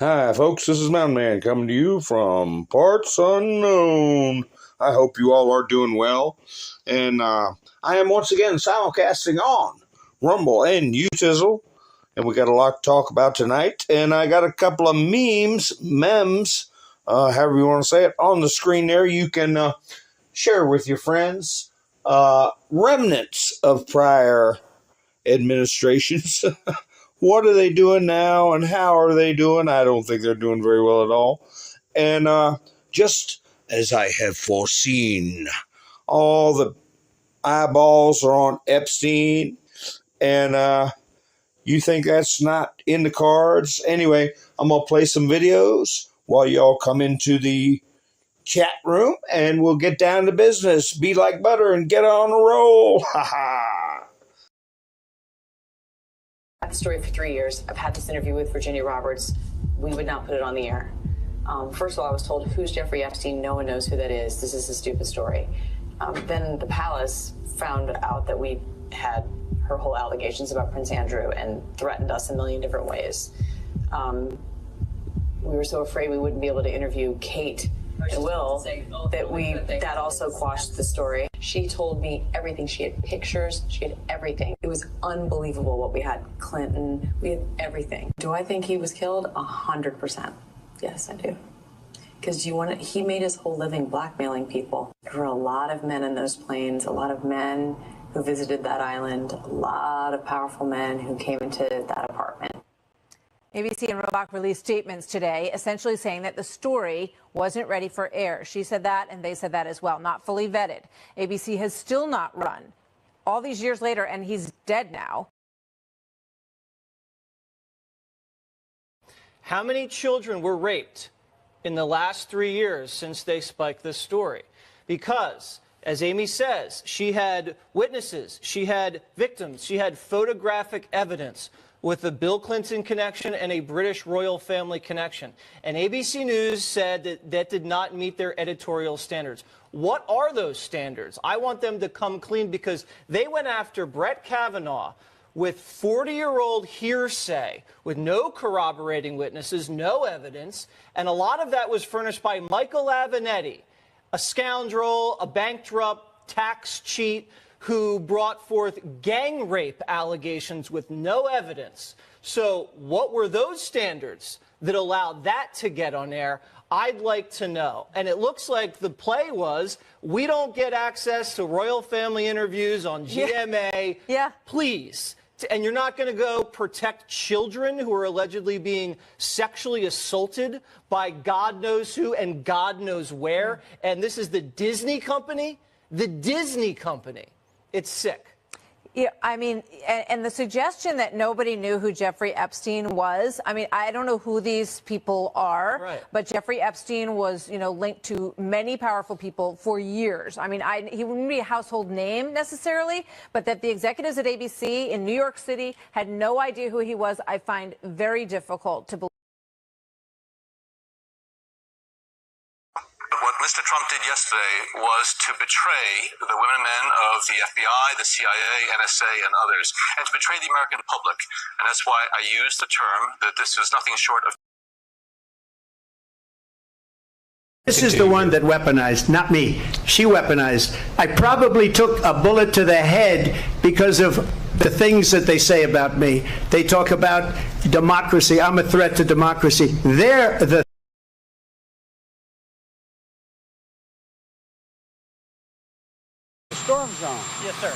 Hi, folks. This is Mountain Man coming to you from parts unknown. I hope you all are doing well. And I am once again simulcasting on Rumble and Utizzle. And we got a lot to talk about tonight. And I got a couple of memes, however you want to say it, on the screen there. You can share with your friends remnants of prior administrations. What are they doing now and how are they doing? I don't think they're doing very well at all. And just as I have foreseen, all the eyeballs are on Epstein. And you think that's not in the cards? Anyway, I'm going to play some videos while y'all come into the chat room and we'll get down to business. Be like butter and get on a roll. Ha ha. The story for 3 years. I've had this interview with Virginia Roberts. We would not put it on the air. First of all, I was told, who's Jeffrey Epstein? No one knows who that is. This is a stupid story. Then the palace found out that we had her whole allegations about Prince Andrew and threatened us a million different ways. We were so afraid we wouldn't be able to interview Kate and Will that also quashed the story. She told me everything. She had pictures. She had everything. It was unbelievable what we had. Clinton, we had everything. Do I think he was killed? 100%. Yes, I do. Because he made his whole living blackmailing people. There were a lot of men in those planes, a lot of men who visited that island, a lot of powerful men who came into that apartment. ABC and Robach released statements today, essentially saying that the story wasn't ready for air. She said that, and they said that as well, not fully vetted. ABC has still not run all these years later, and he's dead now. How many children were raped in the last 3 years since they spiked this story? Because, as Amy says, she had witnesses, she had victims, she had photographic evidence with a Bill Clinton connection and a British royal family connection. And ABC News said that that did not meet their editorial standards. What are those standards? I want them to come clean because they went after Brett Kavanaugh with 40-year-old hearsay, with no corroborating witnesses, no evidence, and a lot of that was furnished by Michael Avenatti, a scoundrel, a bankrupt tax cheat, who brought forth gang rape allegations with no evidence. So what were those standards that allowed that to get on air? I'd like to know. And it looks like the play was, we don't get access to royal family interviews on GMA. Yeah. Please. And you're not going to go protect children who are allegedly being sexually assaulted by God knows who and God knows where. And this is the Disney company? The Disney company. It's sick. Yeah, I mean, and the suggestion that nobody knew who Jeffrey Epstein was, I mean, I don't know who these people are, right, but Jeffrey Epstein was, linked to many powerful people for years. I mean, he wouldn't be a household name necessarily, but that the executives at ABC in New York City had no idea who he was, I find very difficult to believe. What Mr. Trump did yesterday was to betray the women and men of the FBI, the CIA, NSA, and others, and to betray the American public. And that's why I use the term that this was nothing short of... This is the one that weaponized, not me. She weaponized. I probably took a bullet to the head because of the things that they say about me. They talk about democracy. I'm a threat to democracy. They're the storm zone. Yes, sir.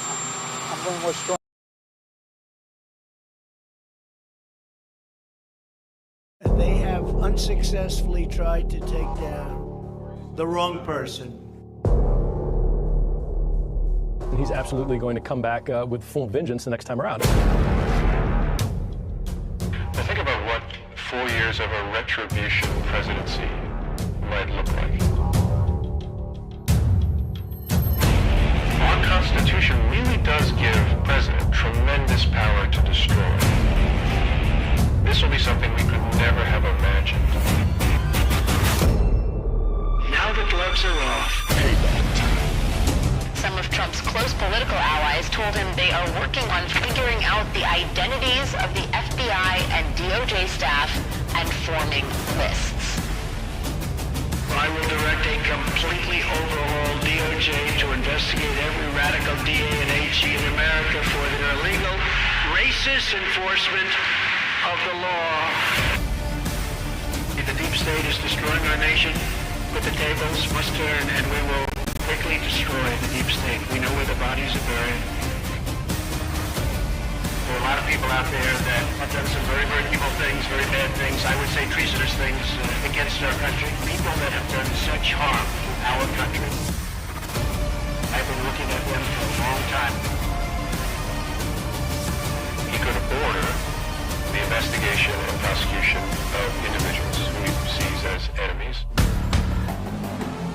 I'm going with storm. They have unsuccessfully tried to take down the wrong person. And he's absolutely going to come back with full vengeance the next time around. Now think about what 4 years of a retribution presidency might look like. Our Constitution really does give the president tremendous power to destroy. This will be something we could never have imagined. Now the gloves are off. Some of Trump's close political allies told him they are working on figuring out the identities of the FBI and DOJ staff and forming lists. I will direct a completely overhauled DOJ to investigate every radical DA and HE in America for their illegal, racist enforcement of the law. The deep state is destroying our nation, but the tables must turn, and we will quickly destroy the deep state. We know where the bodies are buried. There are a lot of people out there that have done some very, very evil things, very bad things, I would say treasonous things against our country. People that have done such harm to our country. I've been looking at them for a long time. He could order the investigation and prosecution of individuals who he sees as enemies.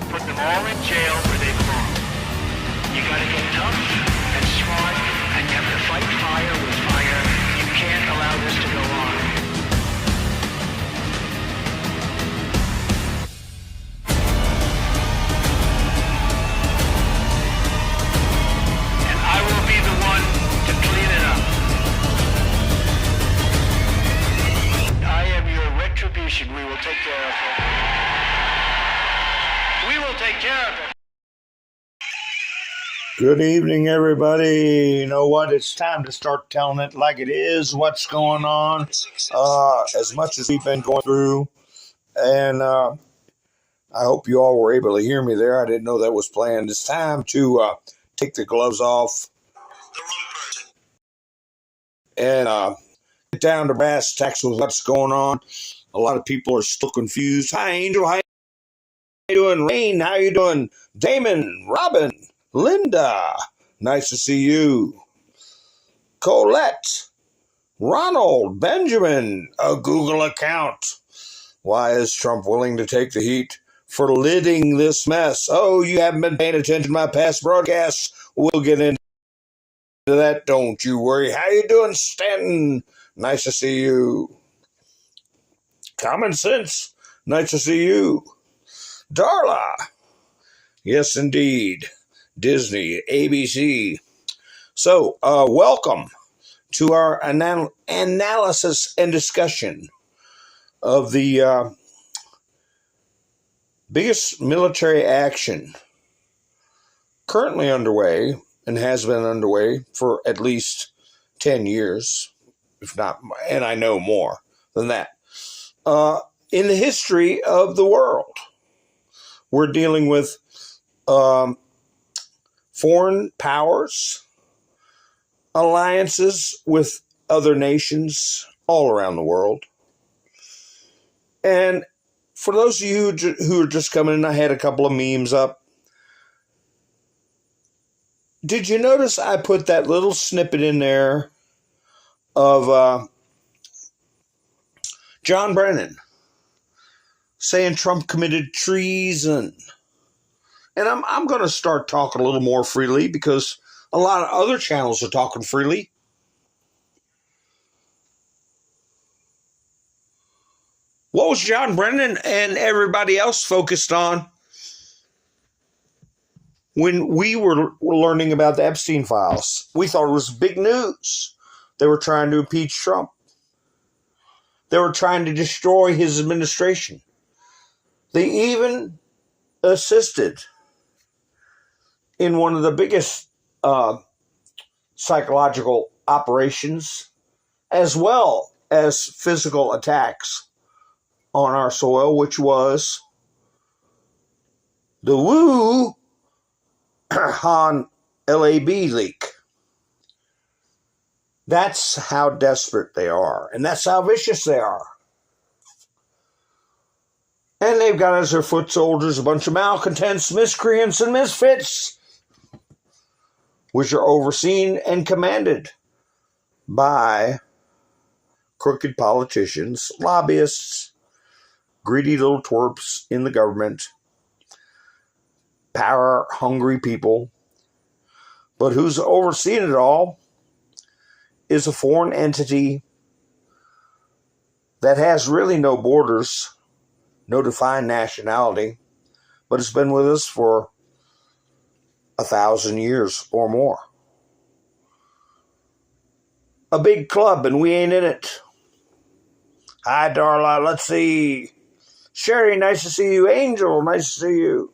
Put them all in jail where they belong. You gotta get tough and smart, and you have to fight fire with fire. You can't allow this to go on. And I will be the one to clean it up. I am your retribution. We will take care of it. We will take care of it. Good evening, everybody. You know what? It's time to start telling it like it is, what's going on, as much as we've been going through. And I hope you all were able to hear me there. I didn't know that was planned. It's time to take the gloves off and get down to brass tacks with what's going on. A lot of people are still confused. Hi, Angel. How you doing? Rain, how you doing? Damon, Robin, Linda, nice to see you. Colette, Ronald, Benjamin, a Google account. Why is Trump willing to take the heat for lidding this mess? Oh, you haven't been paying attention to my past broadcasts. We'll get into that, don't you worry. How you doing, Stanton? Nice to see you. Common Sense, nice to see you. Darla, yes indeed. Disney, ABC. So, welcome to our analysis and discussion of the biggest military action currently underway and has been underway for at least 10 years, if not, and I know more than that, in the history of the world. We're dealing with foreign powers, alliances with other nations all around the world. And for those of you who are just coming in, I had a couple of memes up. Did you notice I put that little snippet in there of John Brennan saying Trump committed treason? And I'm going to start talking a little more freely because a lot of other channels are talking freely. What was John Brennan and everybody else focused on when we were learning about the Epstein files? We thought it was big news. They were trying to impeach Trump. They were trying to destroy his administration. They even assisted in one of the biggest psychological operations, as well as physical attacks on our soil, which was the Wuhan LAB leak. That's how desperate they are, and that's how vicious they are. And they've got as their foot soldiers a bunch of malcontents, miscreants, and misfits, which are overseen and commanded by crooked politicians, lobbyists, greedy little twerps in the government, power-hungry people. But who's overseeing it all is a foreign entity that has really no borders, no defined nationality, but it's been with us for 1,000 years or more. A big club, and we ain't in it. Hi, Darla. Let's see. Sherry, nice to see you. Angel, nice to see you.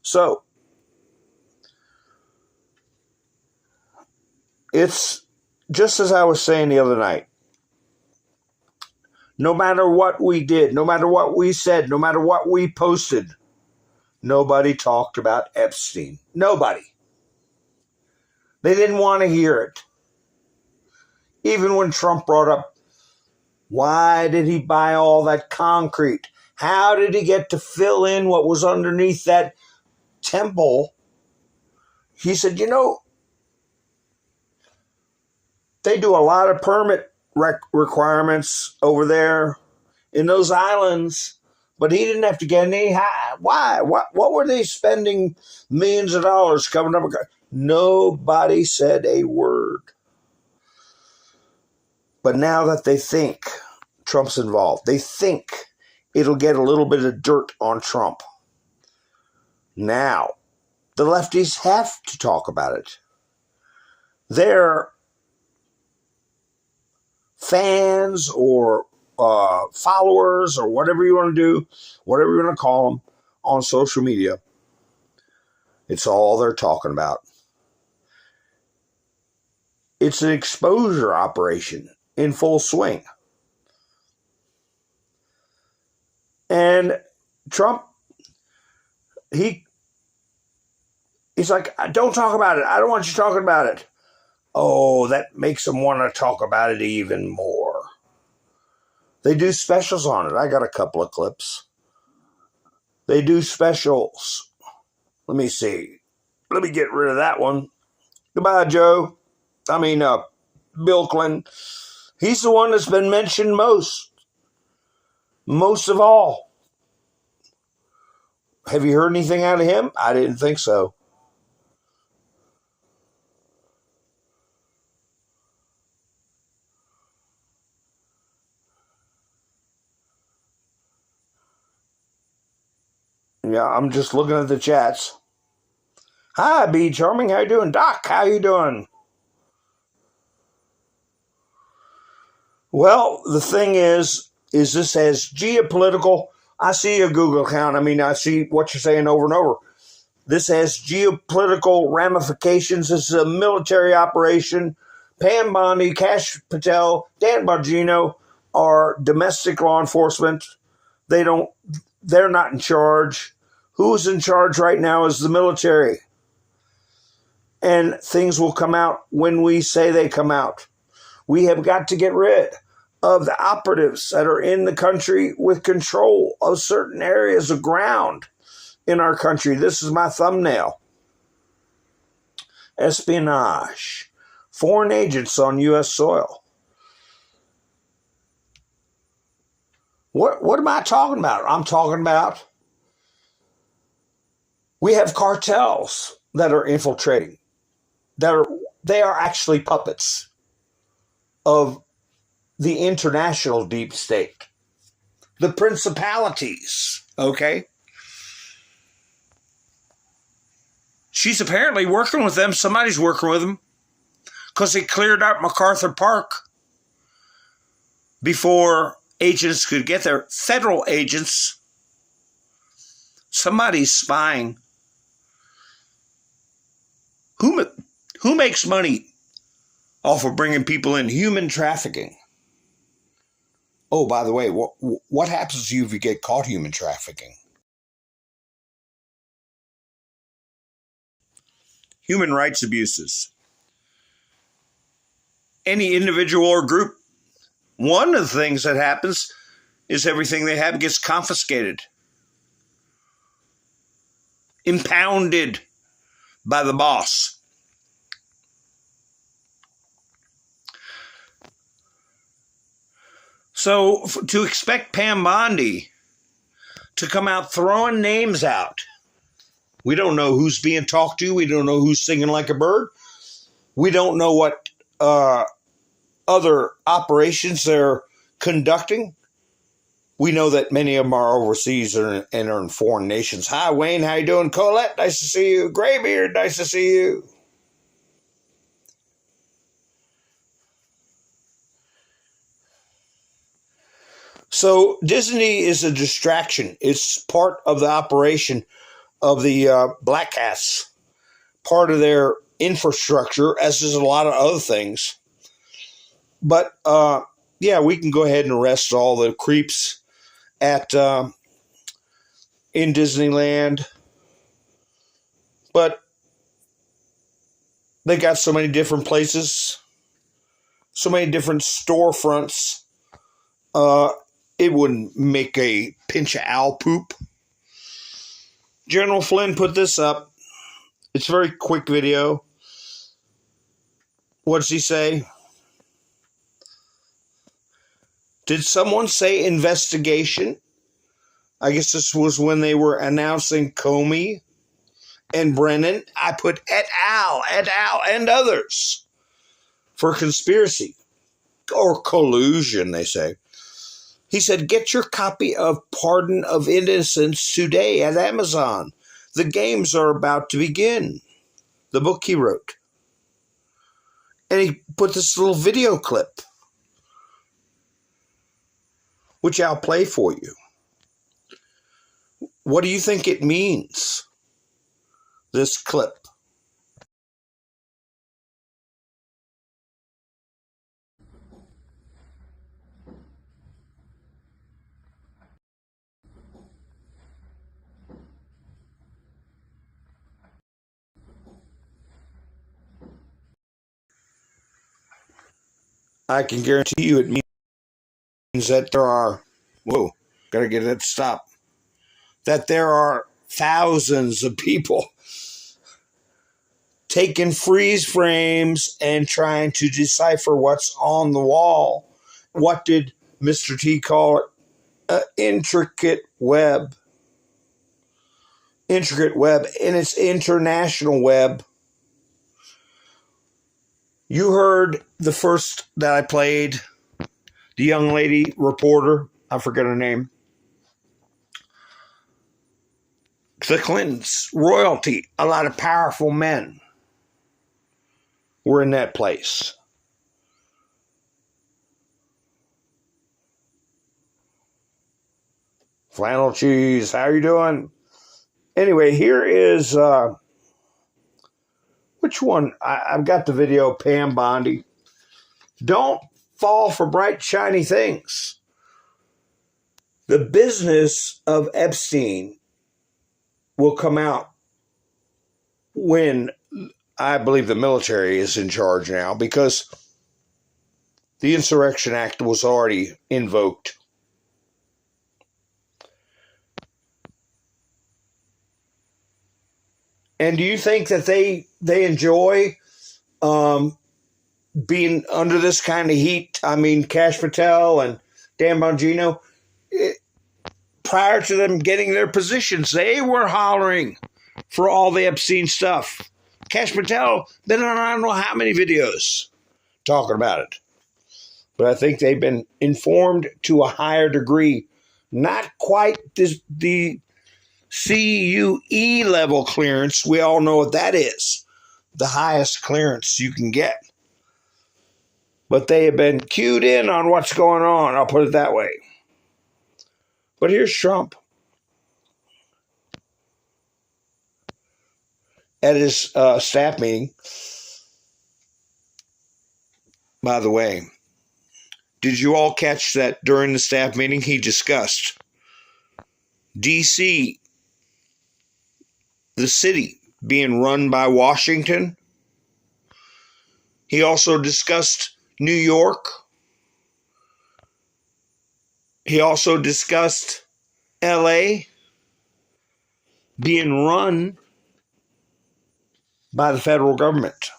So, it's just as I was saying the other night. No matter what we did, no matter what we said, no matter what we posted, nobody talked about Epstein. Nobody. They didn't want to hear it. Even when Trump brought up, why did he buy all that concrete? How did he get to fill in what was underneath that temple? He said, they do a lot of permit requirements over there in those islands, but he didn't have to get any. Why? What were they spending millions of dollars coming up? Nobody said a word. But now that they think Trump's involved, they think it'll get a little bit of dirt on Trump. Now, the lefties have to talk about it. Their fans or followers or whatever you want to do, whatever you want to call them on social media, it's all they're talking about. It's an exposure operation in full swing. And Trump, he's like, don't talk about it. I don't want you talking about it. Oh, that makes them want to talk about it even more. They do specials on it. I got a couple of clips. They do specials. Let me see. Let me get rid of that one. Goodbye, Joe. Bill Clinton. He's the one that's been mentioned most of all. Have you heard anything out of him? I didn't think so. Yeah, I'm just looking at the chats. Hi, B Charming. How you doing? Doc, how you doing? Well, the thing is this has geopolitical. I see your Google account. I see what you're saying over and over. This has geopolitical ramifications. This is a military operation. Pam Bondi, Kash Patel, Dan Bongino are domestic law enforcement. They're not in charge. Who's in charge right now is the military. And things will come out when we say they come out. We have got to get rid of the operatives that are in the country with control of certain areas of ground in our country. This is my thumbnail. Espionage. Foreign agents on U.S. soil. What am I talking about? I'm talking about we have cartels that are infiltrating. They are actually puppets of the international deep state. The principalities, okay? She's apparently working with them. Somebody's working with them because they cleared out MacArthur Park before agents could get there. Federal agents. Somebody's spying. Who makes money off of bringing people in? Human trafficking. Oh, by the way, what happens to you if you get caught human trafficking? Human rights abuses. Any individual or group, one of the things that happens is everything they have gets confiscated, impounded by the boss. So to expect Pam Bondi to come out throwing names out, we don't know who's being talked to. We don't know who's singing like a bird. We don't know what other operations they're conducting. We know that many of them are overseas and are in foreign nations. Hi, Wayne. How you doing? Colette, nice to see you. Graybeard, nice to see you. So Disney is a distraction. It's part of the operation of the Black Hats, part of their infrastructure, as is a lot of other things. But yeah, we can go ahead and arrest all the creeps at in Disneyland. But they got so many different places, so many different storefronts. It wouldn't make a pinch of owl poop. General Flynn put this up. It's a very quick video. What does he say? Did someone say investigation? I guess this was when they were announcing Comey and Brennan. I put et al., and others for conspiracy or collusion, they say. He said, get your copy of Pardon of Innocence today at Amazon. The games are about to begin. The book he wrote. And he put this little video clip, which I'll play for you. What do you think it means, this clip? I can guarantee you it means that there are, whoa, gotta get it to stop, that there are thousands of people taking freeze frames and trying to decipher what's on the wall. What did Mr. T call it? An intricate web. Intricate web, and it's international web. You heard the first that I played, the young lady reporter, I forget her name. The Clintons, royalty, a lot of powerful men were in that place. Flannel cheese, how you doing? Anyway, here is... which one? I've got the video, Pam Bondi. Don't fall for bright, shiny things. The business of Epstein will come out when I believe the military is in charge now, because the Insurrection Act was already invoked. And do you think that they enjoy being under this kind of heat? I mean, Kash Patel and Dan Bongino, prior to them getting their positions, they were hollering for all the Epstein stuff. Kash Patel been on I don't know how many videos talking about it. But I think they've been informed to a higher degree. Not quite the CUE level clearance. We all know what that is. The highest clearance you can get. But they have been cued in on what's going on. I'll put it that way. But here's Trump at his staff meeting. By the way, did you all catch that during the staff meeting he discussed D.C., the city, being run by Washington? He also discussed New York. He also discussed L.A. being run by the federal government.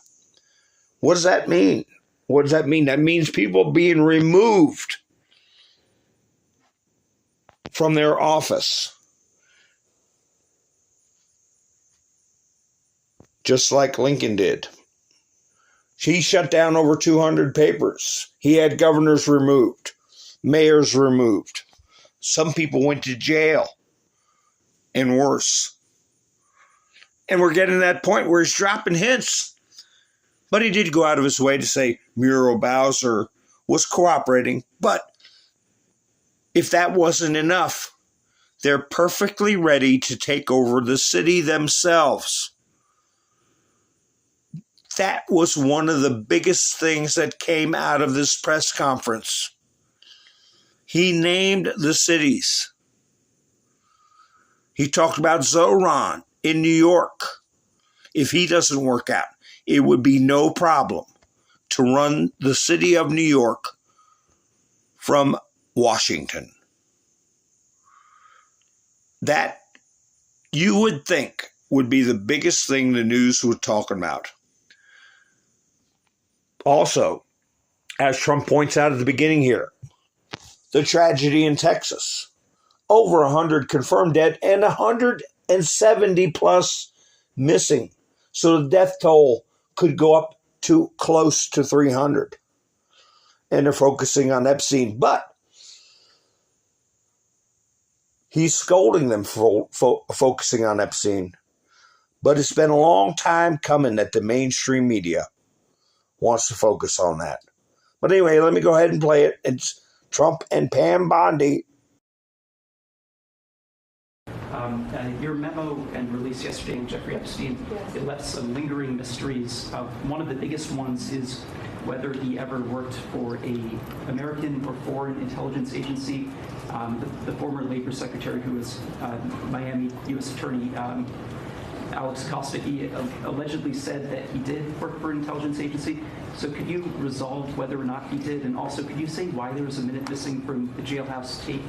What does that mean? What does that mean? That means people being removed from their office. Just like Lincoln did. He shut down over 200 papers. He had governors removed, mayors removed. Some people went to jail and worse. And we're getting to that point where he's dropping hints. But he did go out of his way to say Muriel Bowser was cooperating. But If that wasn't enough, they're perfectly ready to take over the city themselves. That was one of the biggest things that came out of this press conference. He named the cities. He talked about Zoran in New York. If he doesn't work out, it would be no problem to run the city of New York from Washington. That, you would think, would be the biggest thing the news was talking about. Also, as Trump points out at the beginning here, the tragedy in Texas. Over 100 confirmed dead and 170 plus missing. So the death toll could go up to close to 300. And they're focusing on Epstein. But he's scolding them for focusing on Epstein. But it's been a long time coming that the mainstream media wants to focus on that. But anyway, let me go ahead and play it. It's Trump and Pam Bondi. Your memo and release yesterday on Jeffrey Epstein, it left some lingering mysteries. One of the biggest ones is whether he ever worked for a American or foreign intelligence agency. The former labor secretary who was Miami U.S. Attorney Alex Costa, he allegedly said that he did work for an intelligence agency. So could you resolve whether or not he did? And also, could you say why there was a minute missing from the jailhouse tape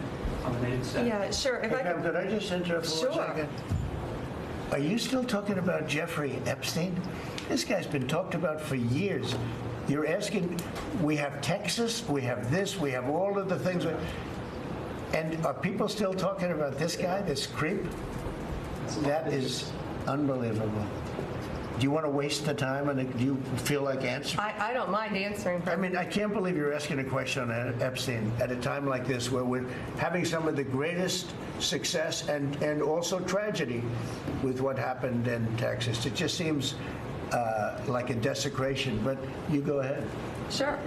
on the native staff? Yeah, sure. If Could I just interrupt for 1 second? Are you still talking about Jeffrey Epstein? This guy's been talked about for years. You're asking, we have Texas, we have this, we have all of the things. And are people still talking about this guy, this creep? That is unbelievable. Do you want to waste the time, and do you feel like answering? I don't mind answering. I mean, I can't believe you're asking a question on Epstein at a time like this, where we're having some of the greatest success and also tragedy with what happened in Texas. It just seems like a desecration, but you go ahead. Sure.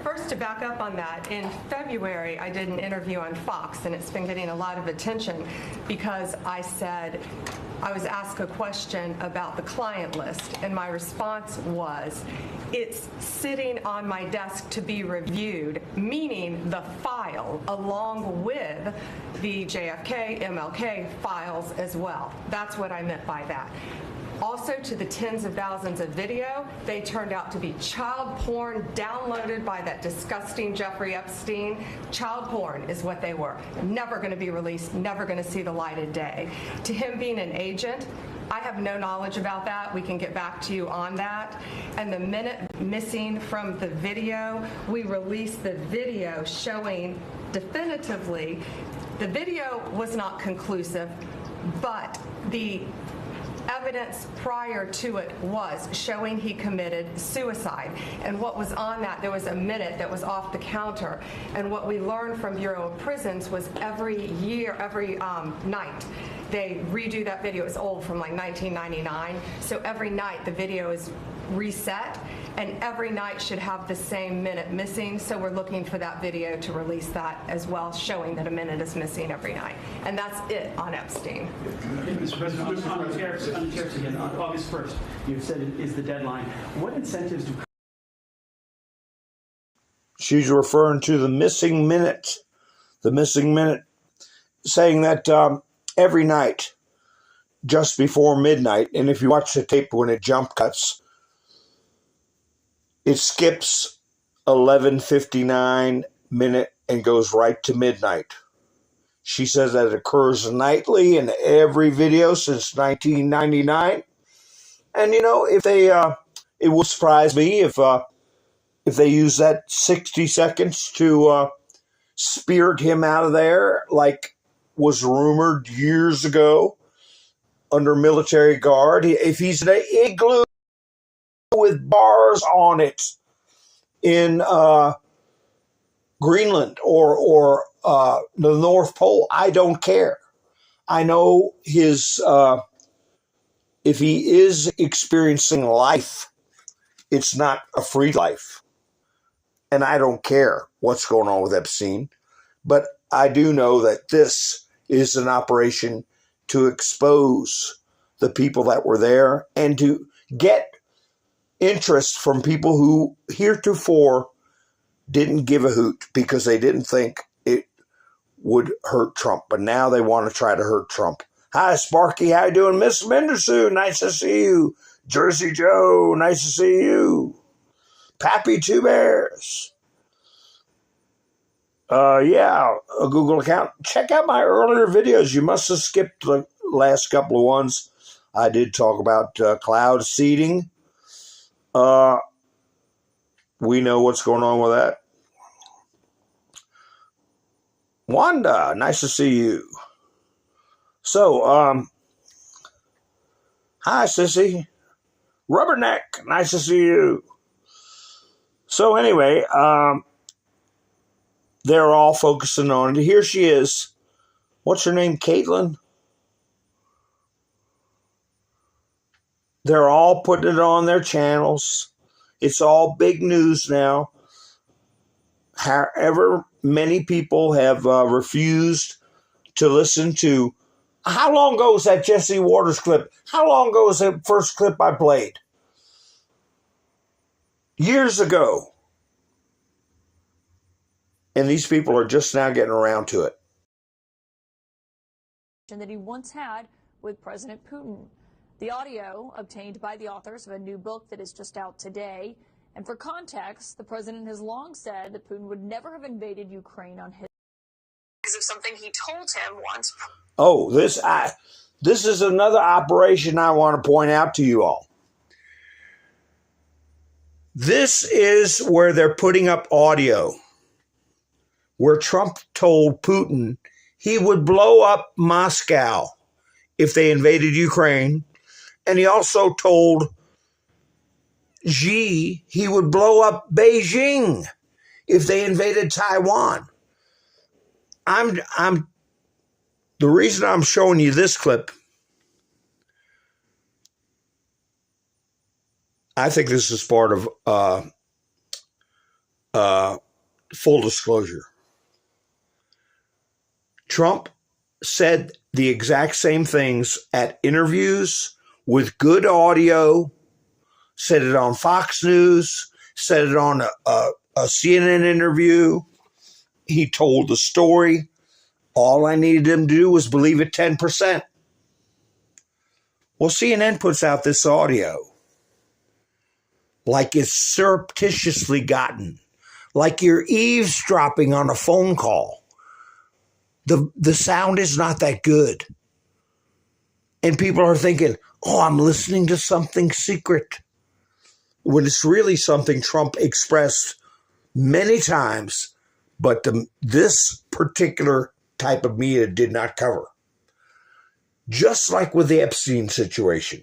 First, to back up on that, in February, I did an interview on Fox, and it's been getting a lot of attention because I was asked a question about the client list, and my response was, it's sitting on my desk to be reviewed, meaning the file, along with the JFK, MLK files as well. That's what I meant by that. Also, to the tens of thousands of video, they turned out to be child porn downloaded by that disgusting Jeffrey Epstein. Child porn is what they were. Never going to be released, never going to see the light of day. To him being an agent, I have no knowledge about that. We can get back to you on that. And the minute missing from the video, we released the video showing definitively the video was not conclusive, but the evidence prior to it was showing he committed suicide. And what was on that, there was a minute that was off the counter. And what we learned from Bureau of Prisons was every night, they redo that video. It's old, from like 1999. So every night the video is reset, and every night should have the same minute missing. So we're looking for that video to release that as well, showing that a minute is missing every night. And that's it on Epstein. Mr. President, on the tariffs again, on August 1st, you've said it is the deadline. What incentives do... She's referring to the missing minute, saying that every night, just before midnight, and if you watch the tape when it jump cuts, it skips 11:59 minute and goes right to midnight. She says that it occurs nightly in every video since 1999. And, if they, it would surprise me if they use that 60 seconds to spirit him out of there, like was rumored years ago under military guard. If he's in an igloo with bars on it in Greenland or the North Pole, I don't care. I know his, if he is experiencing life, it's not a free life. And I don't care what's going on with Epstein. But I do know that this is an operation to expose the people that were there and to get interest from people who heretofore didn't give a hoot because they didn't think it would hurt Trump. But now they want to try to hurt Trump. Hi, Sparky. How you doing? Miss Mendersoon, nice to see you. Jersey Joe, nice to see you. Pappy Two Bears. Yeah, a Google account. Check out my earlier videos. You must have skipped the last couple of ones. I did talk about cloud seeding. We know what's going on with that. Wanda, nice to see you. So, hi, sissy. Rubberneck, nice to see you. So anyway, they're all focusing on it. Here she is. What's her name? Caitlin? They're all putting it on their channels. It's all big news now. However, many people have refused to listen to. How long ago was that Jesse Waters clip? How long ago was the first clip I played? Years ago. And these people are just now getting around to it. That he once had with President Putin. The audio obtained by the authors of a new book that is just out today. And for context, the president has long said that Putin would never have invaded Ukraine on his because of something he told him once. Oh, this is another operation I want to point out to you all. This is where they're putting up audio where Trump told Putin he would blow up Moscow if they invaded Ukraine. And he also told Xi he would blow up Beijing if they invaded Taiwan. The reason I'm showing you this clip, I think this is part of full disclosure. Trump said the exact same things at interviews with good audio, said it on Fox News, said it on a CNN interview. He told the story. All I needed him to do was believe it 10%. Well, CNN puts out this audio like it's surreptitiously gotten, like you're eavesdropping on a phone call. The sound is not that good. And people are thinking, oh, I'm listening to something secret. When it's really something Trump expressed many times, but this particular type of media did not cover. Just like with the Epstein situation.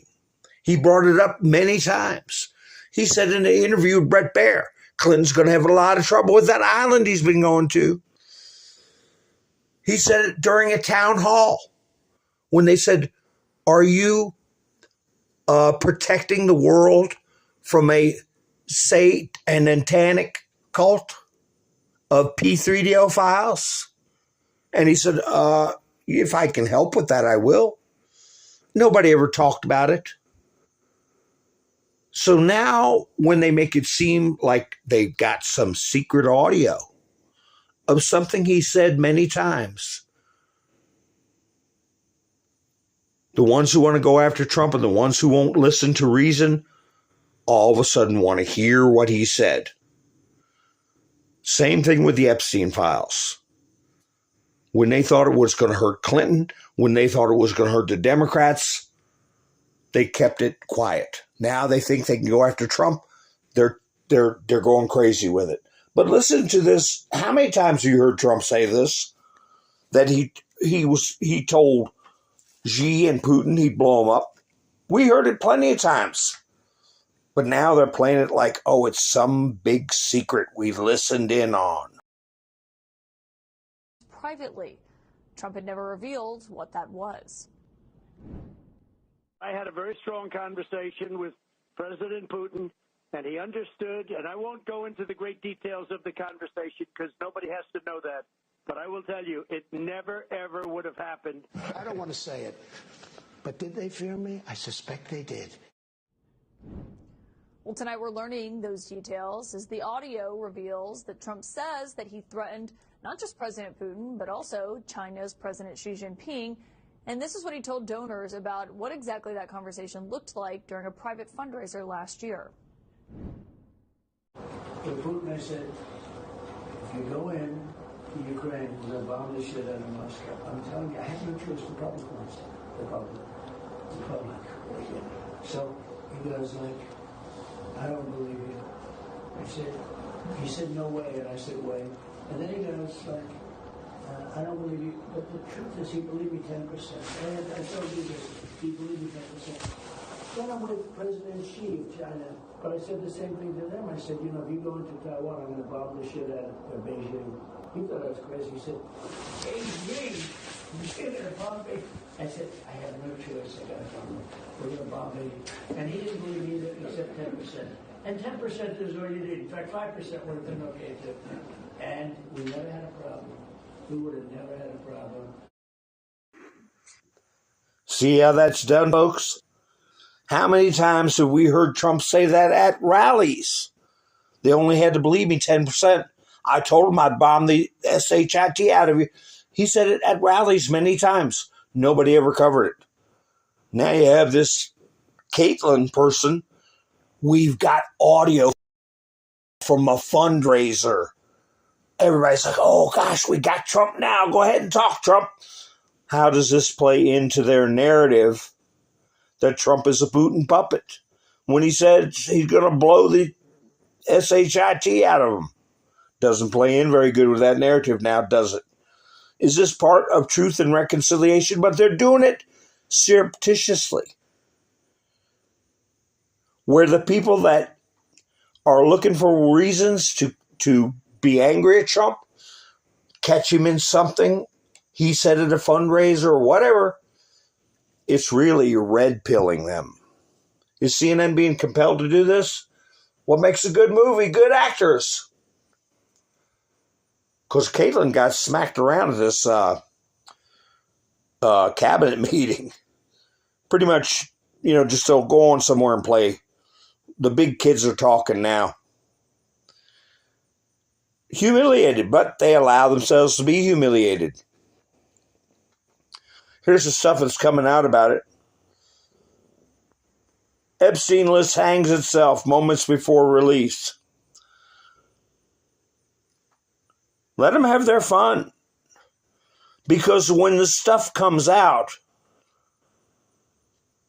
He brought it up many times. He said in an interview with Brett Baier, Clinton's going to have a lot of trouble with that island he's been going to. He said it during a town hall when they said, are you protecting the world from an satanic cult of P3DO files? And he said, if I can help with that, I will. Nobody ever talked about it. So now when they make it seem like they've got some secret audio of something he said many times, the ones who want to go after Trump and the ones who won't listen to reason all of a sudden want to hear what he said. Same thing with the Epstein files. When they thought it was going to hurt Clinton, when they thought it was going to hurt the Democrats, they kept it quiet. Now they think they can go after Trump. They're going crazy with it. But listen to this. How many times have you heard Trump say this? That he told Xi and Putin he'd blow them up. We heard it plenty of times. But now they're playing it like, oh, it's some big secret we've listened in on. Privately, Trump had never revealed what that was. I had a very strong conversation with President Putin, and he understood, and I won't go into the great details of the conversation because nobody has to know that. But I will tell you, it never, ever would have happened. I don't want to say it, but did they fear me? I suspect they did. Well, tonight we're learning those details as the audio reveals that Trump says that he threatened not just President Putin, but also China's President Xi Jinping. And this is what he told donors about what exactly that conversation looked like during a private fundraiser last year. To Putin, I said, if you go in to Ukraine, we're going to bomb the shit out of Moscow. I'm telling you, I have no choice. The public wants it. The public. So he goes like, I don't believe you. He said, no way. And I said, wait. And then he goes like, I don't believe you. But the truth is, he believed me 10%. And I told you this, he believed me 10%. Then I'm with President Xi of China. But I said the same thing to them. I said, if you go into Taiwan, I'm going to bomb the shit out of Beijing. He thought I was crazy. He said, Beijing? You're going to bomb Beijing? I said, I have no choice. I got to bomb them. We're going to bomb Beijing. And he didn't believe me either, except 10%. And 10% is all you need. In fact, 5% would have been okay too. And we never had a problem. We would have never had a problem. See how that's done, folks? How many times have we heard Trump say that at rallies? They only had to believe me 10%. I told him I'd bomb the SHIT out of you. He said it at rallies many times. Nobody ever covered it. Now you have this Caitlin person. We've got audio from a fundraiser. Everybody's like, oh gosh, we got Trump now. Go ahead and talk, Trump. How does this play into their narrative that Trump is a Putin puppet? When he said he's going to blow the SHIT out of him. Doesn't play in very good with that narrative now, does it? Is this part of truth and reconciliation? But they're doing it surreptitiously. Where the people that are looking for reasons to be angry at Trump, catch him in something he said at a fundraiser or whatever, it's really red pilling them. Is CNN being compelled to do this? What makes a good movie? Good actors. Because Caitlin got smacked around at this cabinet meeting. Pretty much, just to go on somewhere and play. The big kids are talking now. Humiliated, but they allow themselves to be humiliated. Here's the stuff that's coming out about it. Epstein list hangs itself moments before release. Let them have their fun. Because when the stuff comes out,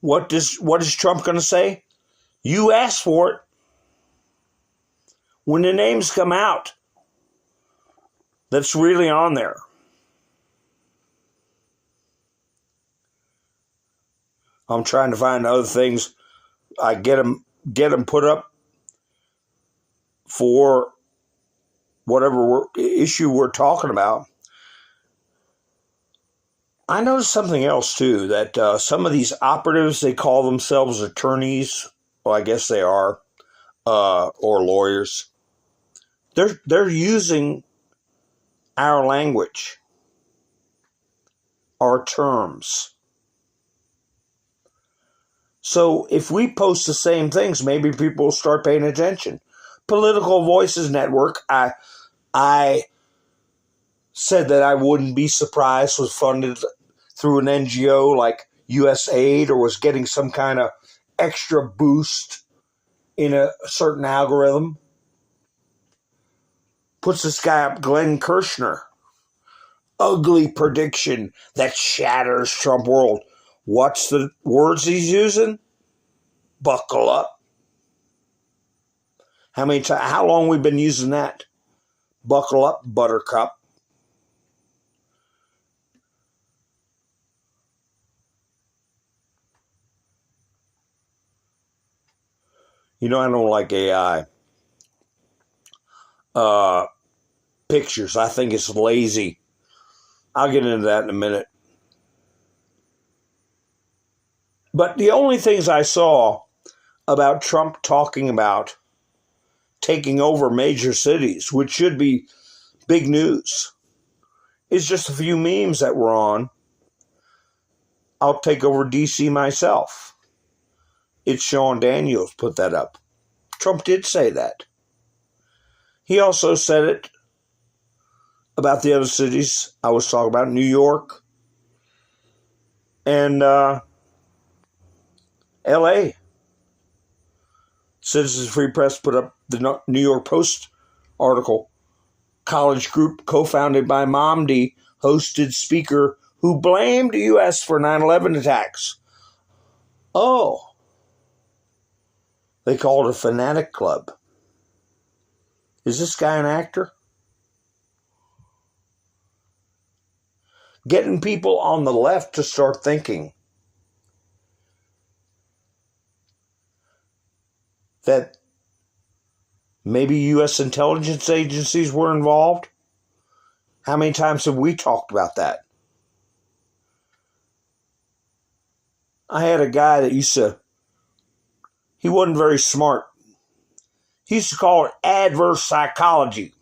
what is Trump going to say? You asked for it. When the names come out, that's really on there. I'm trying to find other things. I get them put up for whatever issue we're talking about. I noticed something else too, that some of these operatives, they call themselves attorneys. Well, I guess they are, or lawyers. They're using our language, our terms. So if we post the same things, maybe people will start paying attention. Political Voices Network, I said that I wouldn't be surprised was funded through an NGO like USAID or was getting some kind of extra boost in a certain algorithm. Puts this guy up, Glenn Kirshner. Ugly prediction that shatters Trump world. What's the words he's using? Buckle up. How long we've been using that? Buckle up, buttercup. I don't like AI. Pictures. I think it's lazy. I'll get into that in a minute. But the only things I saw about Trump talking about taking over major cities, which should be big news, It's just a few memes that were on. I'll take over DC myself. It's Sean Daniels put that up. Trump did say that. He also said it about the other cities I was talking about, New York and LA. Citizens Free Press put up the New York Post article. College group co-founded by Mamdi hosted speaker who blamed the U.S. for 9/11 attacks. Oh. They called it a fanatic club. Is this guy an actor? Getting people on the left to start thinking that maybe U.S. intelligence agencies were involved. How many times have we talked about that? I had a guy that he wasn't very smart. He used to call it adverse psychology.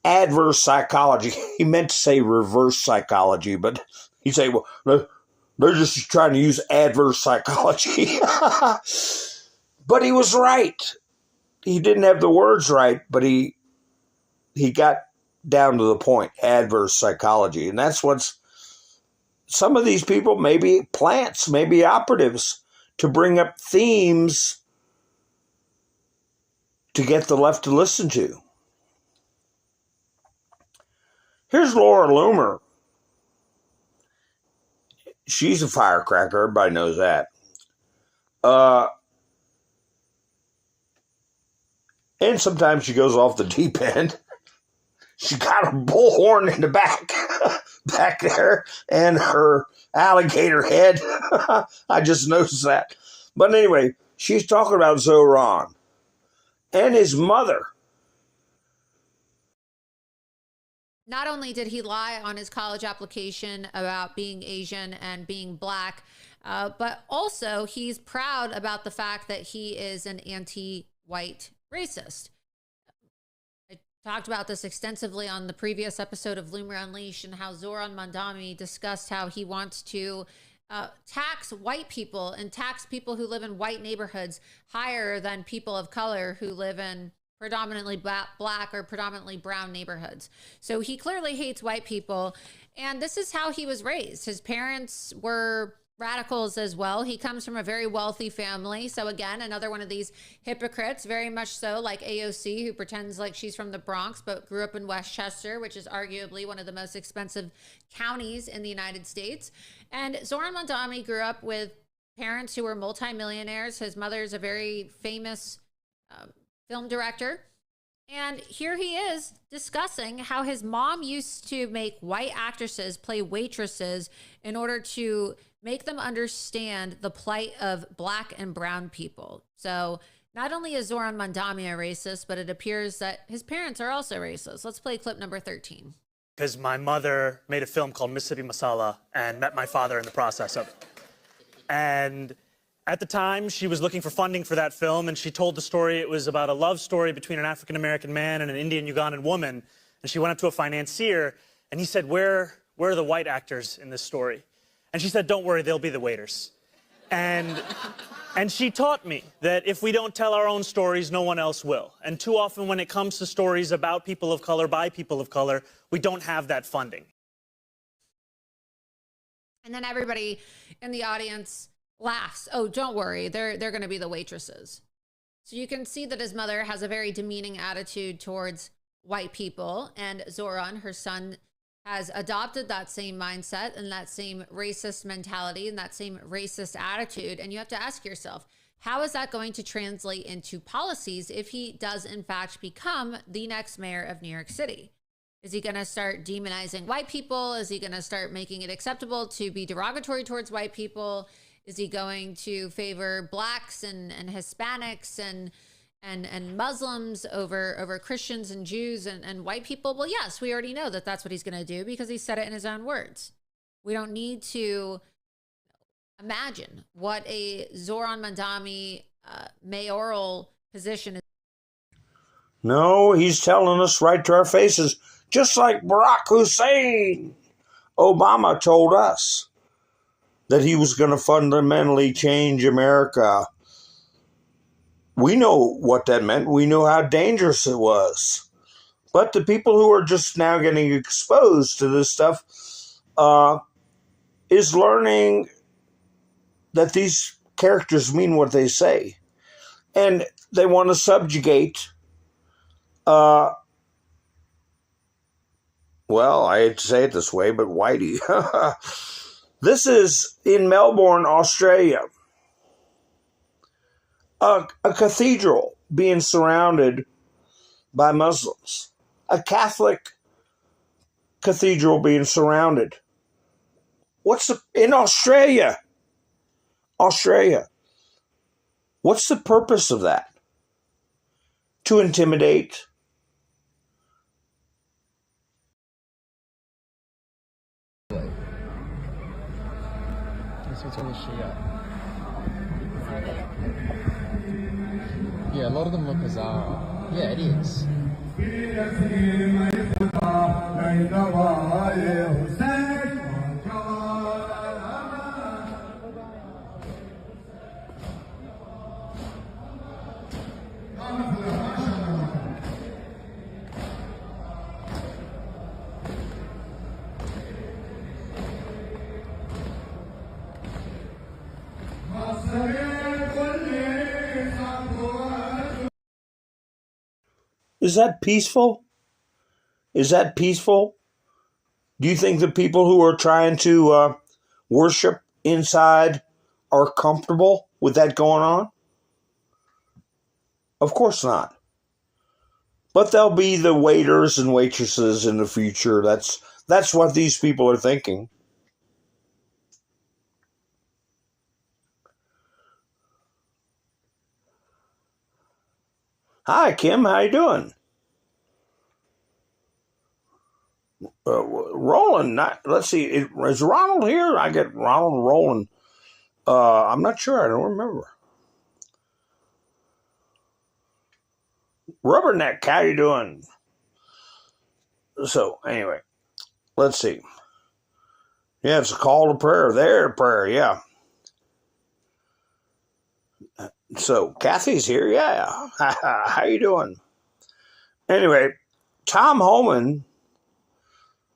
Adverse psychology. He meant to say reverse psychology, but he'd say, well, they're just trying to use adverse psychology. But he was right. He didn't have the words right, but he got down to the point, adverse psychology. And that's what's, some of these people may be plants, maybe operatives, to bring up themes to get the left to listen to. Here's Laura Loomer. She's a firecracker. Everybody knows that. And sometimes she goes off the deep end. She got a bullhorn in the back there, and her alligator head. I just noticed that. But anyway, she's talking about Zoran and his mother. Not only did he lie on his college application about being Asian and being black, but also he's proud about the fact that he is an anti-white racist. I talked about this extensively on the previous episode of Loomer Unleashed, and how Zoran Mandami discussed how he wants to tax white people and tax people who live in white neighborhoods higher than people of color who live in predominantly black or predominantly brown neighborhoods. So he clearly hates white people, and this is how he was raised. His parents were radicals as well. He comes from a very wealthy family. So again, another one of these hypocrites, very much so like AOC, who pretends like she's from the Bronx, but grew up in Westchester, which is arguably one of the most expensive counties in the United States. And Zoran Mandami grew up with parents who were multimillionaires. His mother's a very famous film director. And here he is discussing how his mom used to make white actresses play waitresses in order to make them understand the plight of black and brown people. So not only is Zoran Mandami a racist, but it appears that his parents are also racist. Let's play clip number 13. Because my mother made a film called Mississippi Masala and met my father in the process of it. And at the time, she was looking for funding for that film, and she told the story. It was about a love story between an African-American man and an Indian-Ugandan woman. And she went up to a financier, and he said, where are the white actors in this story? And she said, don't worry, they'll be the waiters. And she taught me that if we don't tell our own stories, no one else will. And too often when it comes to stories about people of color, by people of color, we don't have that funding. And then everybody in the audience laughs. Oh, don't worry, they're going to be the waitresses. So you can see that his mother has a very demeaning attitude towards white people, and Zoran, her son, has adopted that same mindset and that same racist mentality and that same racist attitude. And you have to ask yourself, how is that going to translate into policies if he does in fact become the next mayor of New York City? Is he going to start demonizing white people? Is he going to start making it acceptable to be derogatory towards white people? Is he going to favor blacks and Hispanics and Muslims over Christians and Jews and white people? Well, yes, we already know that that's what he's going to do because he said it in his own words. We don't need to imagine what a Zoran Mandami mayoral position is. No, he's telling us right to our faces, Just like Barack Hussein. Obama told us that he was going to fundamentally change America. We know what that meant. We know how dangerous it was. But the people who are just now getting exposed to this stuff is learning that these characters mean what they say. And they want to subjugate, well, I hate to say it this way, but Whitey. This is in Melbourne, Australia. A cathedral being surrounded by Muslims. A Catholic cathedral being surrounded. In Australia? Australia. What's the purpose of that? To intimidate? Yeah, a lot of them look bizarre. Yeah, it is. Is that peaceful? Is that peaceful? Do you think the people who are trying to worship inside are comfortable with that going on? Of course not. But they'll be the waiters and waitresses in the future. That's what these people are thinking. Hi, Kim. How you doing? Roland. Let's see. Is Ronald here? I get Ronald Roland. I'm not sure. I don't remember. Rubberneck. How you doing? So, anyway. Let's see. Yeah, it's a call to prayer. There, prayer. Yeah. So, Kathy's here. Yeah. How you doing? Anyway, Tom Homan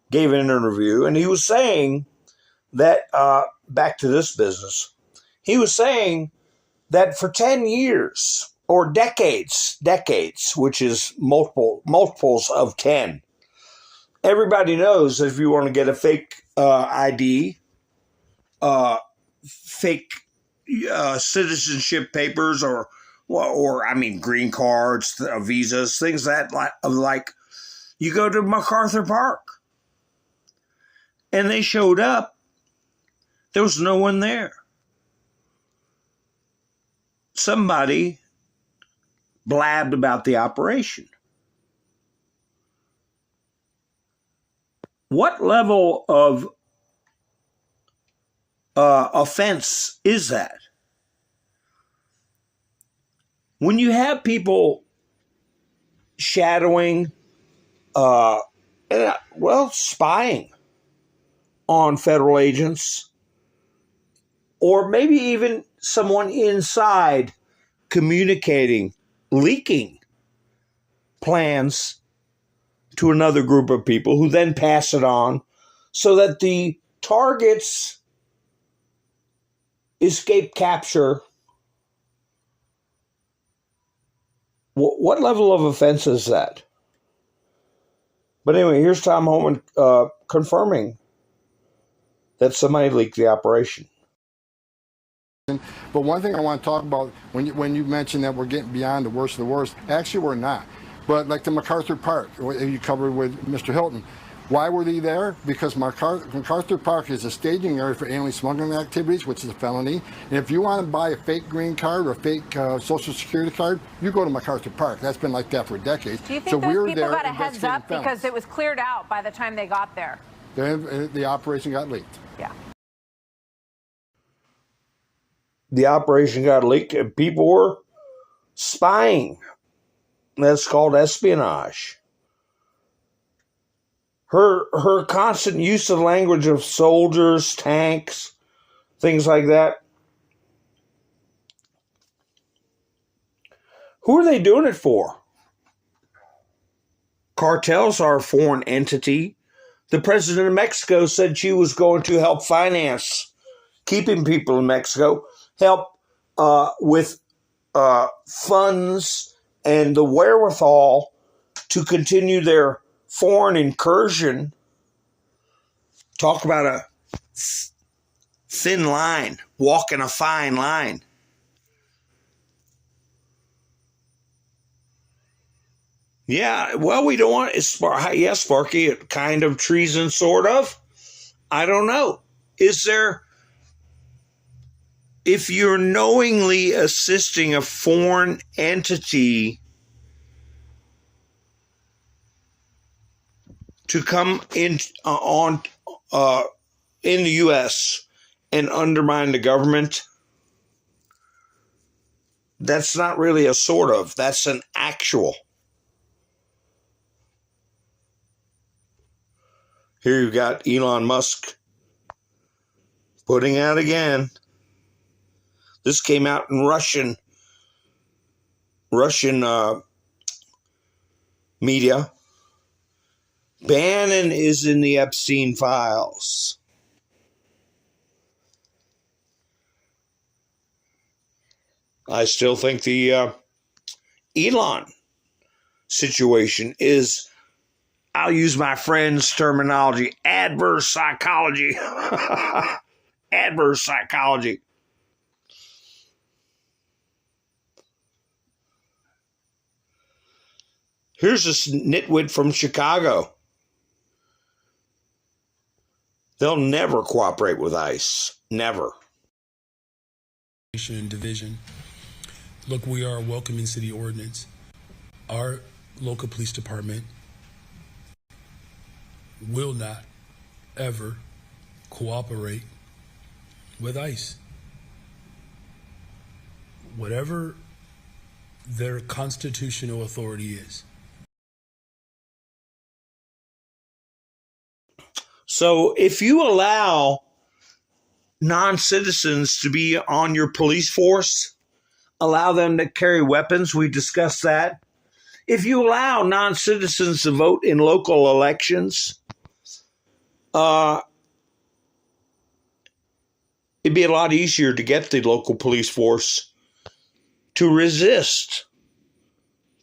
gave an interview, and he was saying that, back to this business, he was saying that for 10 years, or decades, which is multiples of 10, everybody knows that if you want to get a fake ID, fake citizenship papers, or green cards, visas, things like you go to MacArthur Park. And they showed up. There was no one there. Somebody blabbed about the operation. What level of offense is that? When you have people shadowing, spying on federal agents, or maybe even someone inside communicating, leaking plans to another group of people who then pass it on so that the targets escape capture. What level of offense is that? But anyway, here's Tom Homan confirming that somebody leaked the operation. But one thing I want to talk about, when you mentioned that we're getting beyond the worst of the worst, actually we're not. But like the MacArthur Park, you covered with Mr. Hilton, why were they there? Because MacArthur Park is a staging area for alien smuggling activities, which is a felony. And if you want to buy a fake green card or a fake Social Security card, you go to MacArthur Park. That's been like that for decades. Do you think those people got a heads up because it was cleared out by the time they got there? The operation got leaked. Yeah. The operation got leaked and people were spying. That's called espionage. Her constant use of language of soldiers, tanks, things like that. Who are they doing it for? Cartels are a foreign entity. The president of Mexico said she was going to help finance keeping people in Mexico, help with funds and the wherewithal to continue their foreign incursion. Talk about a thin line, walking a fine line. Yeah, well, we don't want it. Yes, Sparky, kind of treason, sort of. I don't know. Is there, if you're knowingly assisting a foreign entity to come in in the U.S. and undermine the government, that's not really a sort of. That's an actual. Here you've got Elon Musk putting out again. This came out in Russian media. Bannon is in the Epstein files. I still think the Elon situation is, I'll use my friend's terminology, adverse psychology. Adverse psychology. Here's this nitwit from Chicago. They'll never cooperate with ICE. Never. And division. Look, we are a welcoming city ordinance. Our local police department will not ever cooperate with ICE. Whatever their constitutional authority is. So if you allow non-citizens to be on your police force, allow them to carry weapons, we discussed that. If you allow non-citizens to vote in local elections, it'd be a lot easier to get the local police force to resist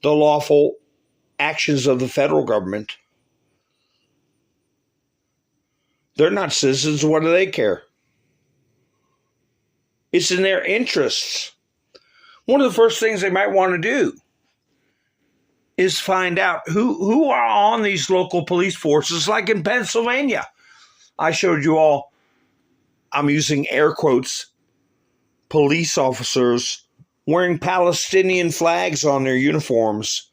the lawful actions of the federal government. They're not citizens. What do they care? It's in their interests. One of the first things they might want to do is find out who are on these local police forces, like in Pennsylvania. I showed you all, I'm using air quotes, police officers wearing Palestinian flags on their uniforms,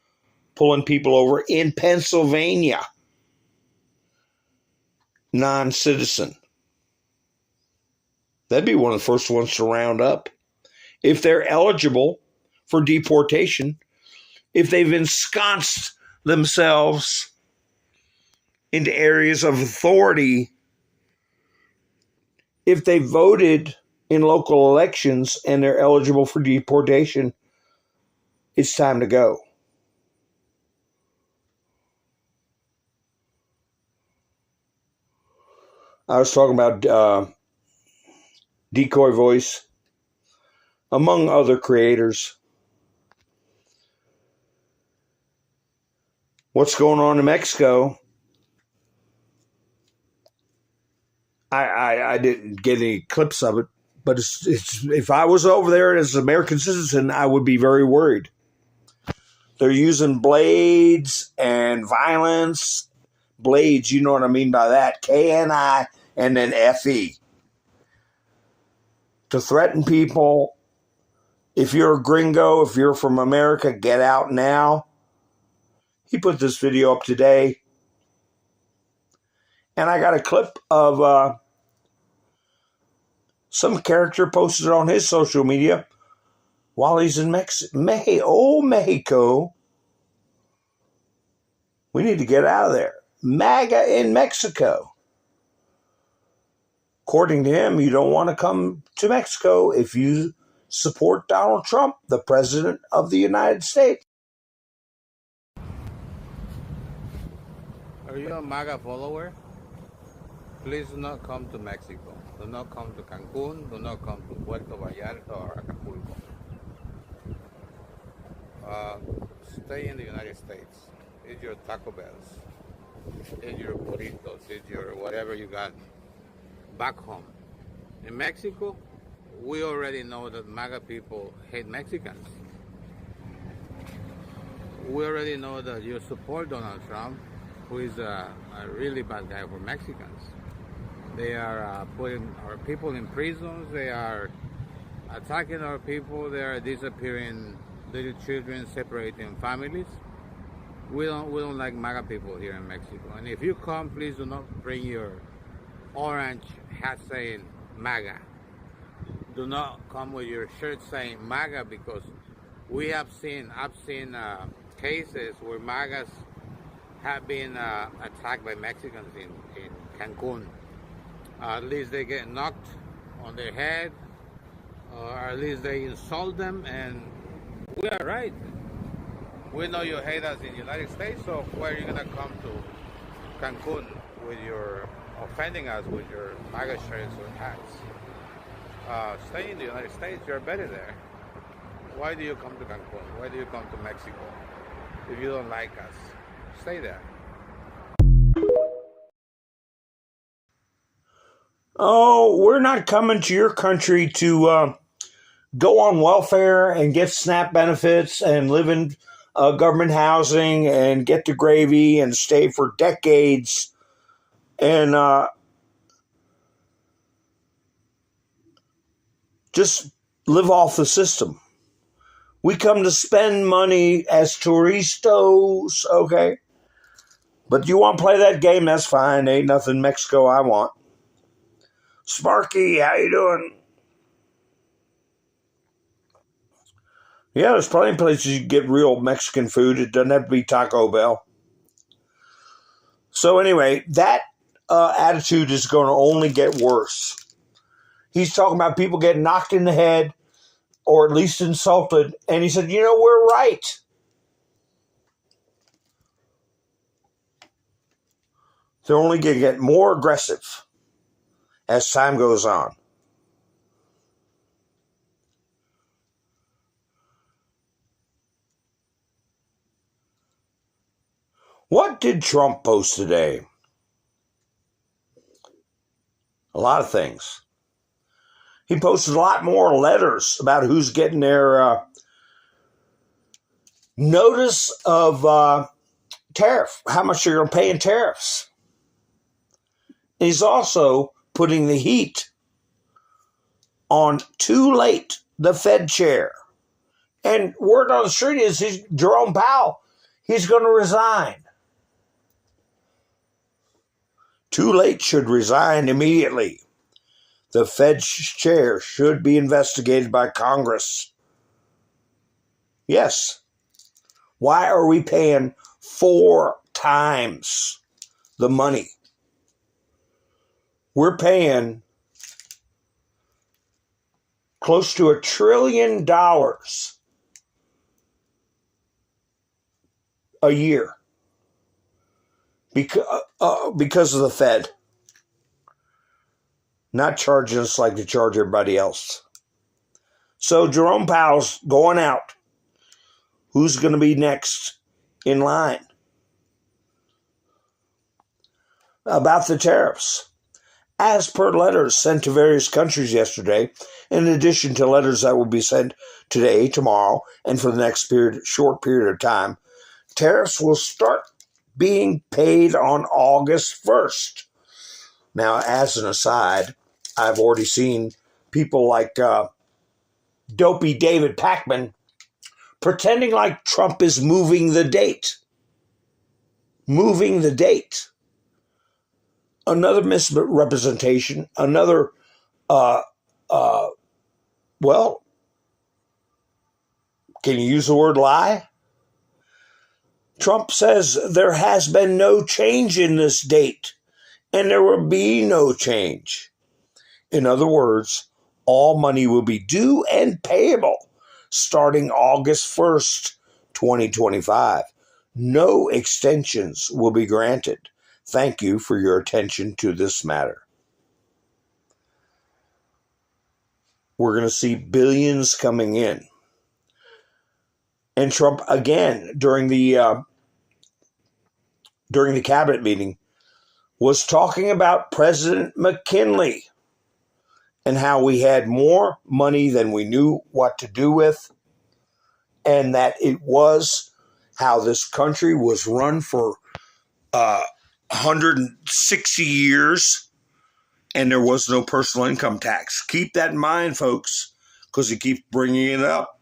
pulling people over in Pennsylvania. Non-citizen. That'd be one of the first ones to round up. If they're eligible for deportation, if they've ensconced themselves into areas of authority, if they voted in local elections and they're eligible for deportation, it's time to go. I was talking about Decoy Voice, among other creators. What's going on in Mexico? I didn't get any clips of it, but it's if I was over there as an American citizen, I would be very worried. They're using blades and violence. Blades, you know what I mean by that. K-N-I and then F-E. To threaten people. If you're a gringo, if you're from America, get out now. He put this video up today. And I got a clip of some character posted on his social media while he's in Mexico. We need to get out of there. MAGA in Mexico. According to him, you don't want to come to Mexico if you support Donald Trump, the President of the United States. Are you a MAGA follower? Please do not come to Mexico. Do not come to Cancun. Do not come to Puerto Vallarta or Acapulco. Stay in the United States. Eat your Taco Bells. Eat your burritos. Eat your whatever you got back home. In Mexico, we already know that MAGA people hate Mexicans. We already know that you support Donald Trump, who is a really bad guy for Mexicans. They are putting our people in prisons. They are attacking our people. They are disappearing little children, separating families. We don't like MAGA people here in Mexico. And if you come, please do not bring your orange hat saying MAGA. Do not come with your shirt saying MAGA, because I've seen cases where MAGAs have been attacked by Mexicans in Cancun. At least they get knocked on their head, or at least they insult them, and we are right. We know you hate us in the United States, so why are you gonna come to Cancun with your offending us with your MAGA shirts or hats? Stay in the United States, you're better there. Why do you come to Cancun? Why do you come to Mexico? If you don't like us, stay there. Oh, we're not coming to your country to go on welfare and get SNAP benefits and live in government housing and get the gravy and stay for decades and just live off the system. We come to spend money as turistos, okay? But you want to play that game, that's fine. Ain't nothing Mexico I want. Sparky, how you doing? Yeah, there's plenty of places you can get real Mexican food. It doesn't have to be Taco Bell. So anyway, that attitude is going to only get worse. He's talking about people getting knocked in the head or at least insulted. And he said, you know, we're right. They're only going to get more aggressive as time goes on. What did Trump post today? A lot of things. He posted a lot more letters about who's getting their notice of tariff, how much they're going to pay in tariffs. And he's also putting the heat on too late, the Fed chair. And word on the street is Jerome Powell, he's going to resign. Too late should resign immediately. The Fed chair should be investigated by Congress. Yes. Why are we paying 4 times the money? We're paying close to $1 trillion a year because of the Fed not charging us like they charge everybody else. So Jerome Powell's going out. Who's going to be next in line? About the tariffs. As per letters sent to various countries yesterday, in addition to letters that will be sent today, tomorrow, and for the next short period of time, tariffs will start being paid on August 1st. Now, as an aside, I've already seen people like Dopey David Pakman pretending like Trump is moving the date. Moving the date. Another misrepresentation, another, well, can you use the word lie? Trump says there has been no change in this date, and there will be no change. In other words, all money will be due and payable starting August 1st, 2025. No extensions will be granted. Thank you for your attention to this matter. We're going to see billions coming in. And Trump, again, during the cabinet meeting, was talking about President McKinley and how we had more money than we knew what to do with, and that it was how this country was run for 160 years, and there was no personal income tax. Keep that in mind, folks, because he keeps bringing it up.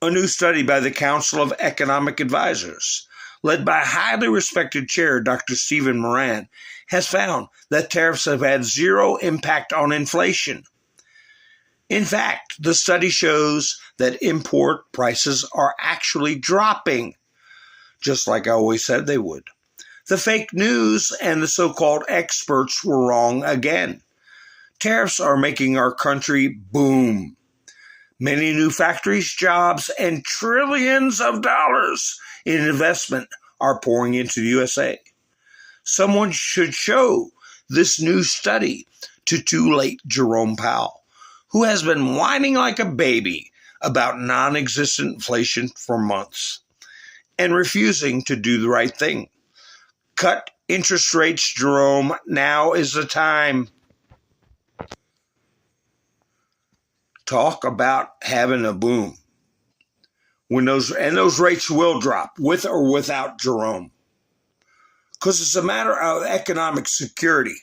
A new study by the Council of Economic Advisors, led by highly respected chair Dr. Stephen Moran, has found that tariffs have had zero impact on inflation. In fact, the study shows that import prices are actually dropping, just like I always said they would. The fake news and the so-called experts were wrong again. Tariffs are making our country boom. Many new factories, jobs, and trillions of dollars in investment are pouring into the USA. Someone should show this new study to too late Jerome Powell, who has been whining like a baby about non-existent inflation for months and refusing to do the right thing. Cut interest rates, Jerome. Now is the time. Talk about having a boom. When those rates will drop, with or without Jerome. Because it's a matter of economic security.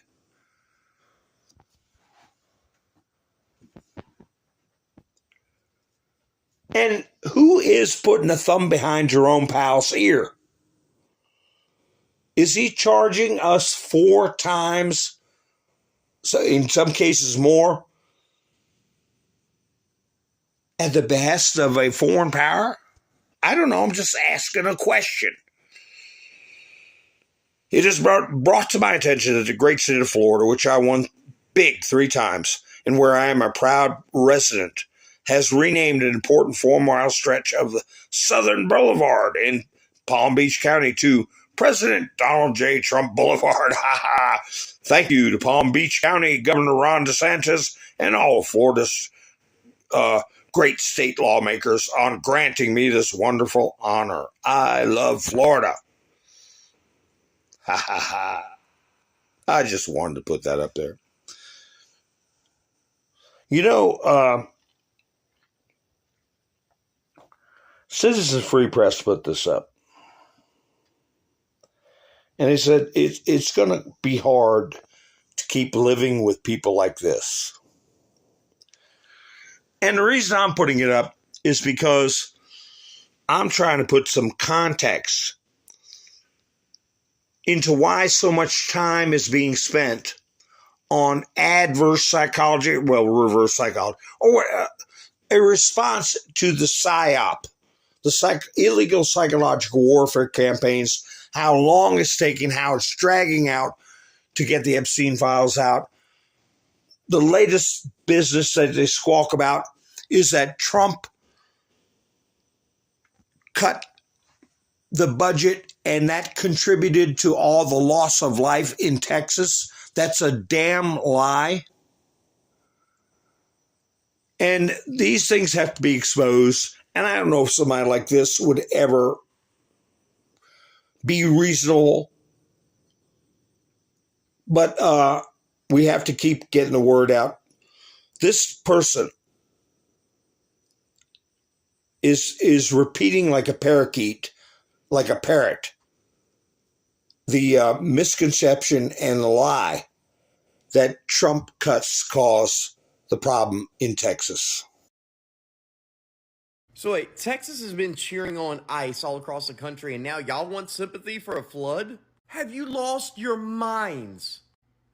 And who is putting a thumb behind Jerome Powell's ear? Is he charging us 4 times, so in some cases more, at the behest of a foreign power? I don't know. I'm just asking a question. It is brought to my attention that the great state of Florida, which I won big 3 times, and where I am a proud resident, has renamed an important 4-mile stretch of the Southern Boulevard in Palm Beach County to President Donald J. Trump Boulevard. Ha ha! Thank you to Palm Beach County Governor Ron DeSantis and all of Florida's great state lawmakers on granting me this wonderful honor. I love Florida. Ha ha ha. I just wanted to put that up there. You know, Citizen Free Press put this up. And he said it's going to be hard to keep living with people like this. And the reason I'm putting it up is because I'm trying to put some context into why so much time is being spent on adverse psychology, well, reverse psychology, or a response to the PSYOP, the illegal psychological warfare campaigns, how long it's taking, how it's dragging out to get the Epstein files out. The latest business that they squawk about is that Trump cut the budget and that contributed to all the loss of life in Texas. That's a damn lie. And these things have to be exposed. And I don't know if somebody like this would ever be reasonable. But we have to keep getting the word out. This person is repeating like a parakeet, like a parrot, the misconception and the lie that Trump cuts cause the problem in Texas. So wait, Texas has been cheering on ICE all across the country, and now y'all want sympathy for a flood? Have you lost your minds?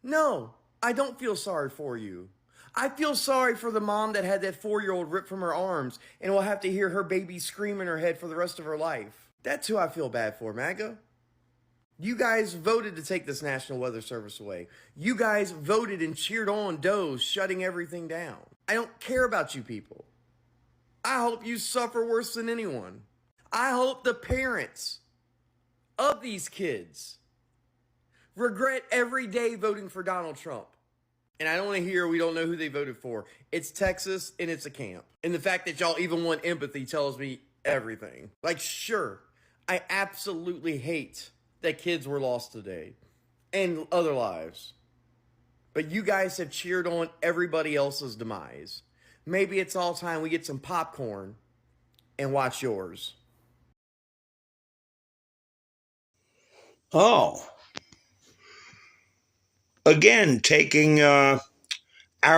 No, I don't feel sorry for you. I feel sorry for the mom that had that 4-year-old ripped from her arms and will have to hear her baby scream in her head for the rest of her life. That's who I feel bad for, MAGA. You guys voted to take this National Weather Service away. You guys voted and cheered on Doe's shutting everything down. I don't care about you people. I hope you suffer worse than anyone. I hope the parents of these kids regret every day voting for Donald Trump. And I don't want to hear we don't know who they voted for. It's Texas and it's a camp. And the fact that y'all even want empathy tells me everything. Like, sure, I absolutely hate that kids were lost today and other lives. But you guys have cheered on everybody else's demise. Maybe it's all time we get some popcorn and watch yours. Oh. Again, taking our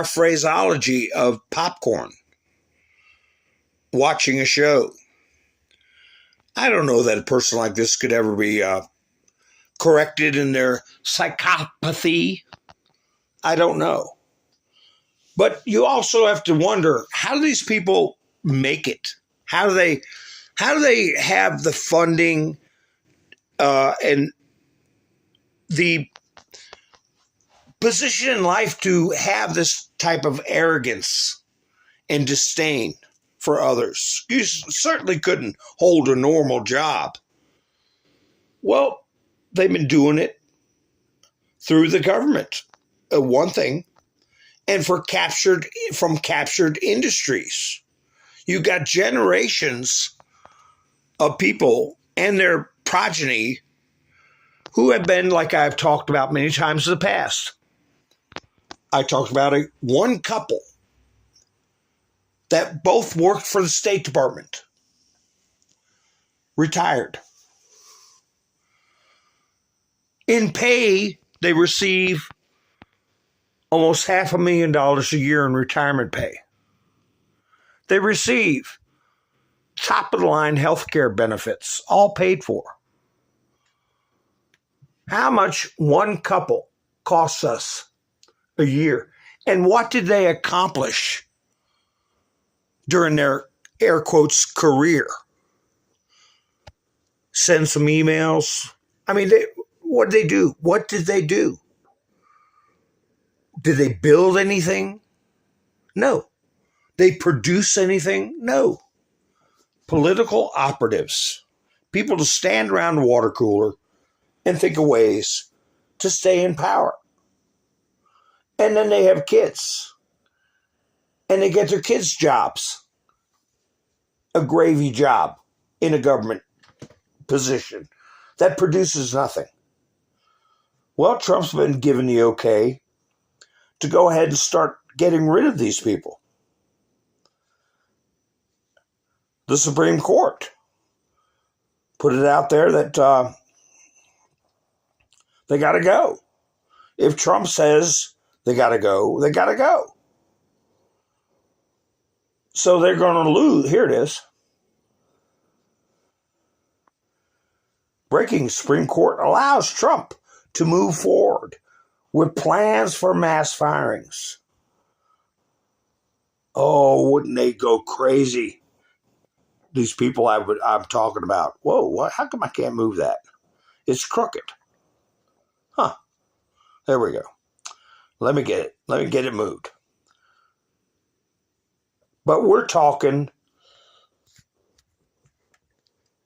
phraseology of popcorn, watching a show. I don't know that a person like this could ever be corrected in their psychopathy. I don't know. But you also have to wonder, how do these people make it? How do they have the funding and the position in life to have this type of arrogance and disdain for others? You certainly couldn't hold a normal job. Well, they've been doing it through the government, one thing, and from captured industries. You got generations of people and their progeny who have been, like I've talked about many times in the past. I talked about one couple that both worked for the State Department, retired. In pay, they receive almost $500,000 a year in retirement pay. They receive top-of-the-line health care benefits, all paid for. How much one couple costs us a year? And what did they accomplish during their, air quotes, career? Send some emails. I mean, what did they do? What did they do? Did they build anything? No. They produce anything? No. Political operatives. People to stand around the water cooler and think of ways to stay in power. And then they have kids. And they get their kids jobs. A gravy job in a government position that produces nothing. Well, Trump's been given the okay to go ahead and start getting rid of these people. The Supreme Court put it out there that they got to go. If Trump says they got to go, they got to go. So they're going to lose. Here it is. Breaking: Supreme Court allows Trump to move forward with plans for mass firings. Oh, wouldn't they go crazy? These people I'm talking about. Whoa, what? How come I can't move that? It's crooked. Huh. There we go. Let me get it. Let me get it moved. But we're talking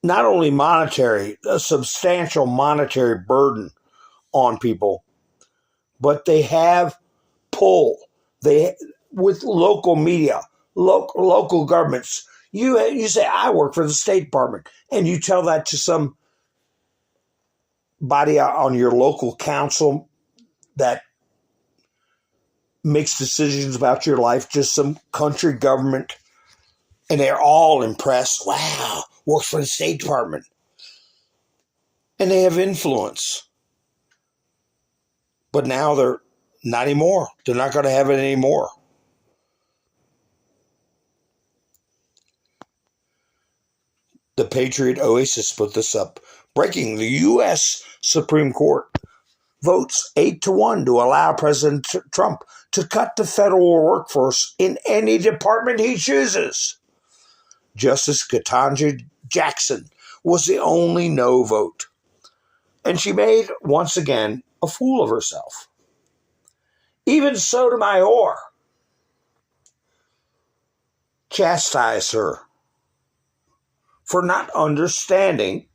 not only monetary, a substantial monetary burden on people, but they have pull. With local media, local governments. You say, I work for the State Department, and you tell that to some body on your local council that makes decisions about your life, just some country government, and they're all impressed. Wow, works for the State Department. And they have influence. But now they're not anymore. They're not going to have it anymore. The Patriot Oasis put this up. Breaking: the U.S. Supreme Court votes 8-1 to allow President Trump to cut the federal workforce in any department he chooses. Justice Ketanji Jackson was the only no vote. And she made, once again, a fool of herself. Even Sotomayor chastised her for not understanding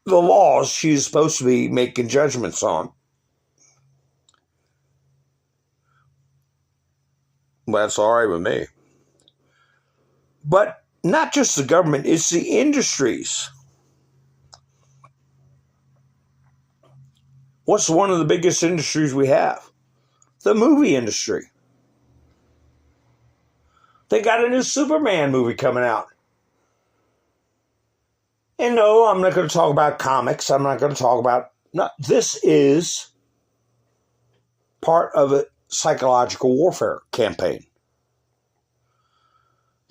the laws she's supposed to be making judgments on. Well, that's all right with me. But not just the government, it's the industries. What's one of the biggest industries we have? The movie industry. They got a new Superman movie coming out. And no, I'm not going to talk about comics. I'm not going to talk about... No, this is part of a psychological warfare campaign.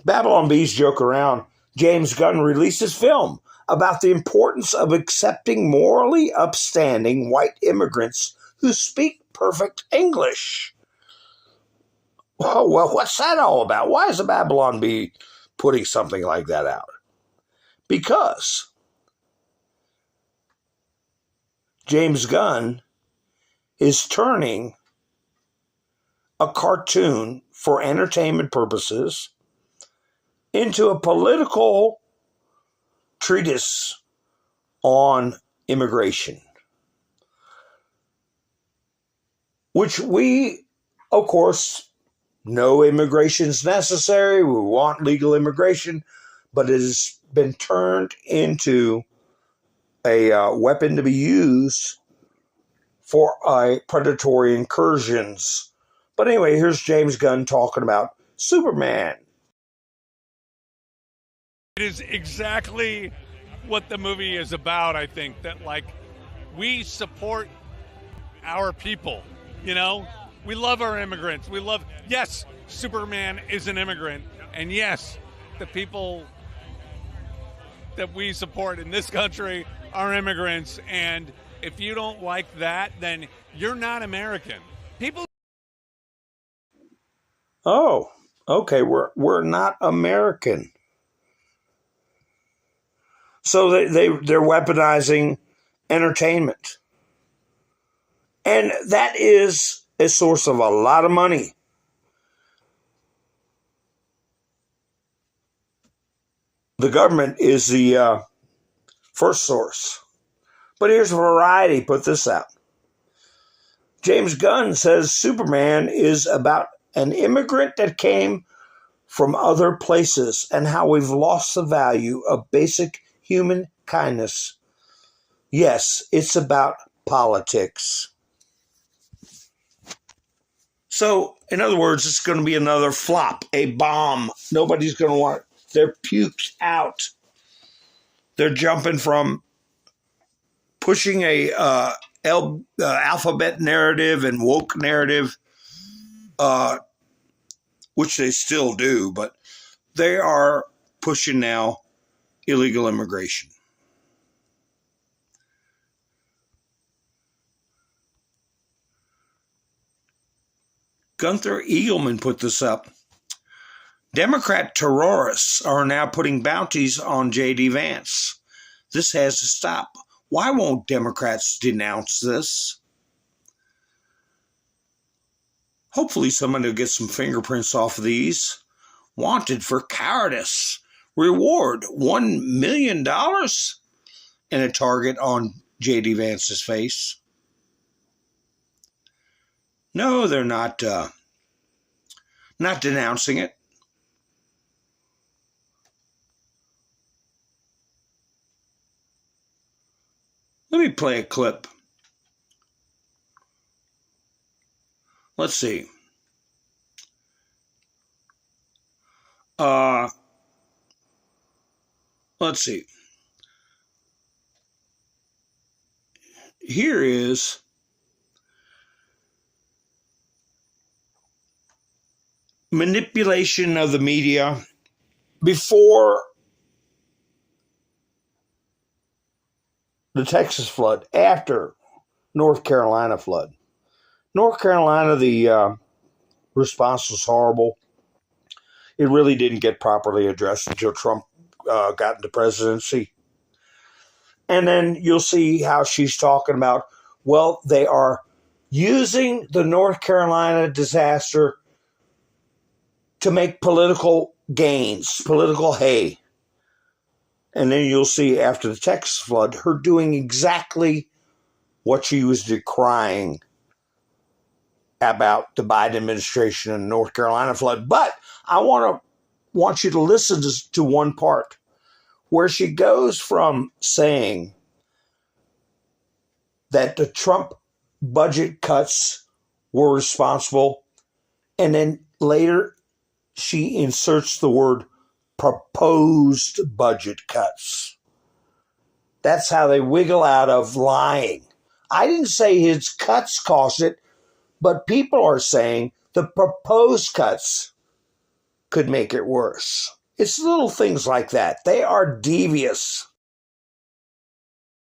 Babylon Bees joke around. James Gunn releases film about the importance of accepting morally upstanding white immigrants who speak perfect English. Oh, well, what's that all about? Why is the Babylon Bee putting something like that out? Because James Gunn is turning a cartoon for entertainment purposes into a political treatise on immigration, which we, of course, know immigration is necessary. We want legal immigration, but it has been turned into a weapon to be used for predatory incursions. But anyway, here's James Gunn talking about Superman. It is exactly what the movie is about, I think, that like we support our people, you know? We love our immigrants. We love, yes, Superman is an immigrant. And yes, the people that we support in this country are immigrants. And if you don't like that, then you're not American. People. Oh, okay. We're not American. So they're weaponizing entertainment. And that is a source of a lot of money. The government is the first source. But here's Variety put this out. James Gunn says Superman is about an immigrant that came from other places and how we've lost the value of basic human kindness. Yes, it's about politics. So, in other words, it's going to be another flop, a bomb. Nobody's going to want their pukes out. They're jumping from pushing a alphabet narrative and woke narrative, which they still do, but they are pushing now illegal immigration. Gunther Eagleman put this up. Democrat terrorists are now putting bounties on J.D. Vance. This has to stop. Why won't Democrats denounce this? Hopefully someone will get some fingerprints off of these. Wanted for cowardice. Reward $1 million and a target on J.D. Vance's face. No, they're not denouncing it. Let me play a clip. Let's see. Let's see. Here is manipulation of the media before the Texas flood after North Carolina flood. North Carolina, the response was horrible. It really didn't get properly addressed until Trump got into presidency. And then you'll see how she's talking about, well, they are using the North Carolina disaster to make political gains, political hay. And then you'll see after the Texas flood, her doing exactly what she was decrying about the Biden administration and North Carolina flood. But I want you to listen to one part where she goes from saying that the Trump budget cuts were responsible, and then later she inserts the word proposed budget cuts. That's how they wiggle out of lying. I didn't say his cuts caused it, but people are saying the proposed cuts could make it worse. It's little things like that. They are devious.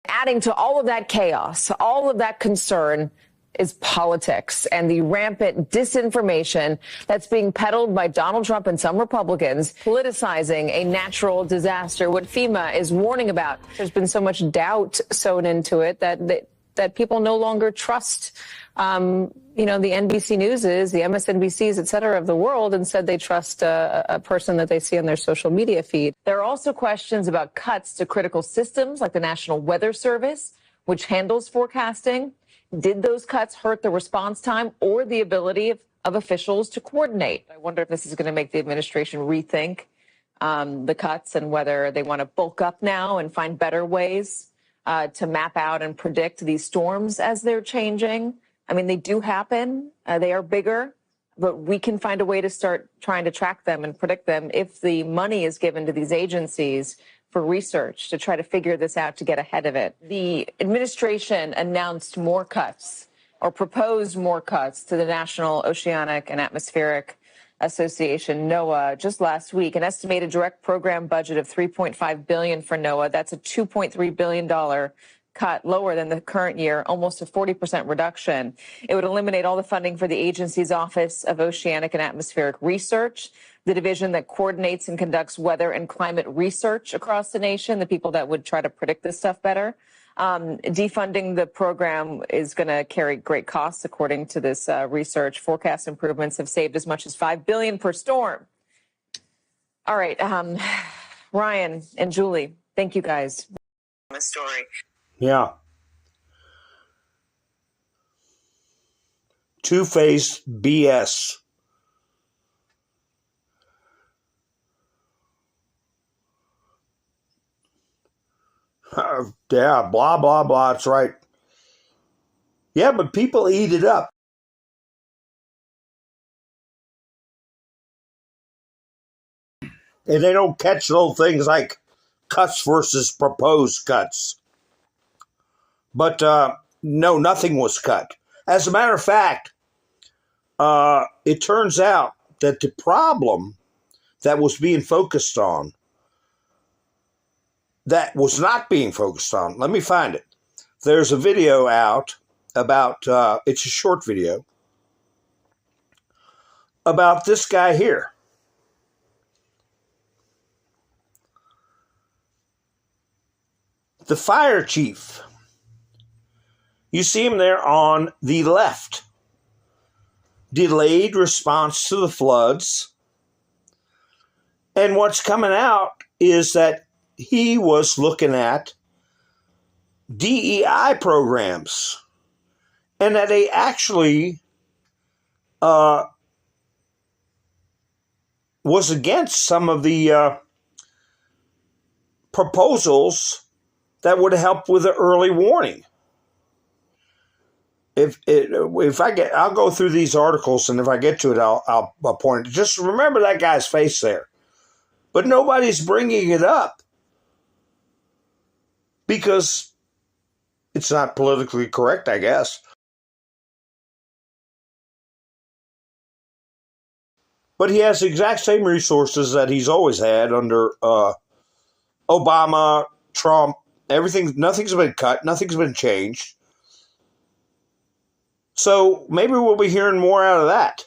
Adding to all of that chaos, all of that concern is politics and the rampant disinformation that's being peddled by Donald Trump and some Republicans, politicizing a natural disaster, what FEMA is warning about. There's been so much doubt sown into it that people no longer trust, the NBC Newses, the MSNBCs, et cetera, of the world, and said they trust a person that they see on their social media feed. There are also questions about cuts to critical systems like the National Weather Service, which handles forecasting. Did those cuts hurt the response time or the ability of officials to coordinate? I wonder if this is going to make the administration rethink the cuts and whether they want to bulk up now and find better ways to map out and predict these storms as they're changing. I mean, they do happen. They are bigger, but we can find a way to start trying to track them and predict them if the money is given to these agencies for research to try to figure this out to get ahead of it. The administration announced more cuts or proposed more cuts to the National Oceanic and Atmospheric Association, NOAA, just last week. An estimated direct program budget of $3.5 billion for NOAA. That's a $2.3 billion cut, lower than the current year, almost a 40% reduction. It would eliminate all the funding for the agency's Office of Oceanic and Atmospheric Research, the division that coordinates and conducts weather and climate research across the nation, the people that would try to predict this stuff better. Defunding the program is going to carry great costs, according to this research. Forecast improvements have saved as much as $5 billion per storm. All right, Ryan and Julie, thank you guys. The story. Yeah. Two-faced BS. Yeah, blah, blah, blah. That's right. Yeah, but people eat it up. And they don't catch little things like cuts versus proposed cuts. But no, nothing was cut. As a matter of fact, it turns out that the problem that was being focused on, that was not being focused on. Let me find it. There's a video out about, it's a short video, about this guy here. The fire chief. You see him there on the left. Delayed response to the floods. And what's coming out is that he was looking at DEI programs and that they actually was against some of the proposals that would help with the early warning. I'll go through these articles, and if I get to it, I'll point it. Just remember that guy's face there. But nobody's bringing it up because it's not politically correct, I guess. But he has the exact same resources that he's always had under Obama, Trump, Nothing's been cut. Nothing's been changed. So maybe we'll be hearing more out of that.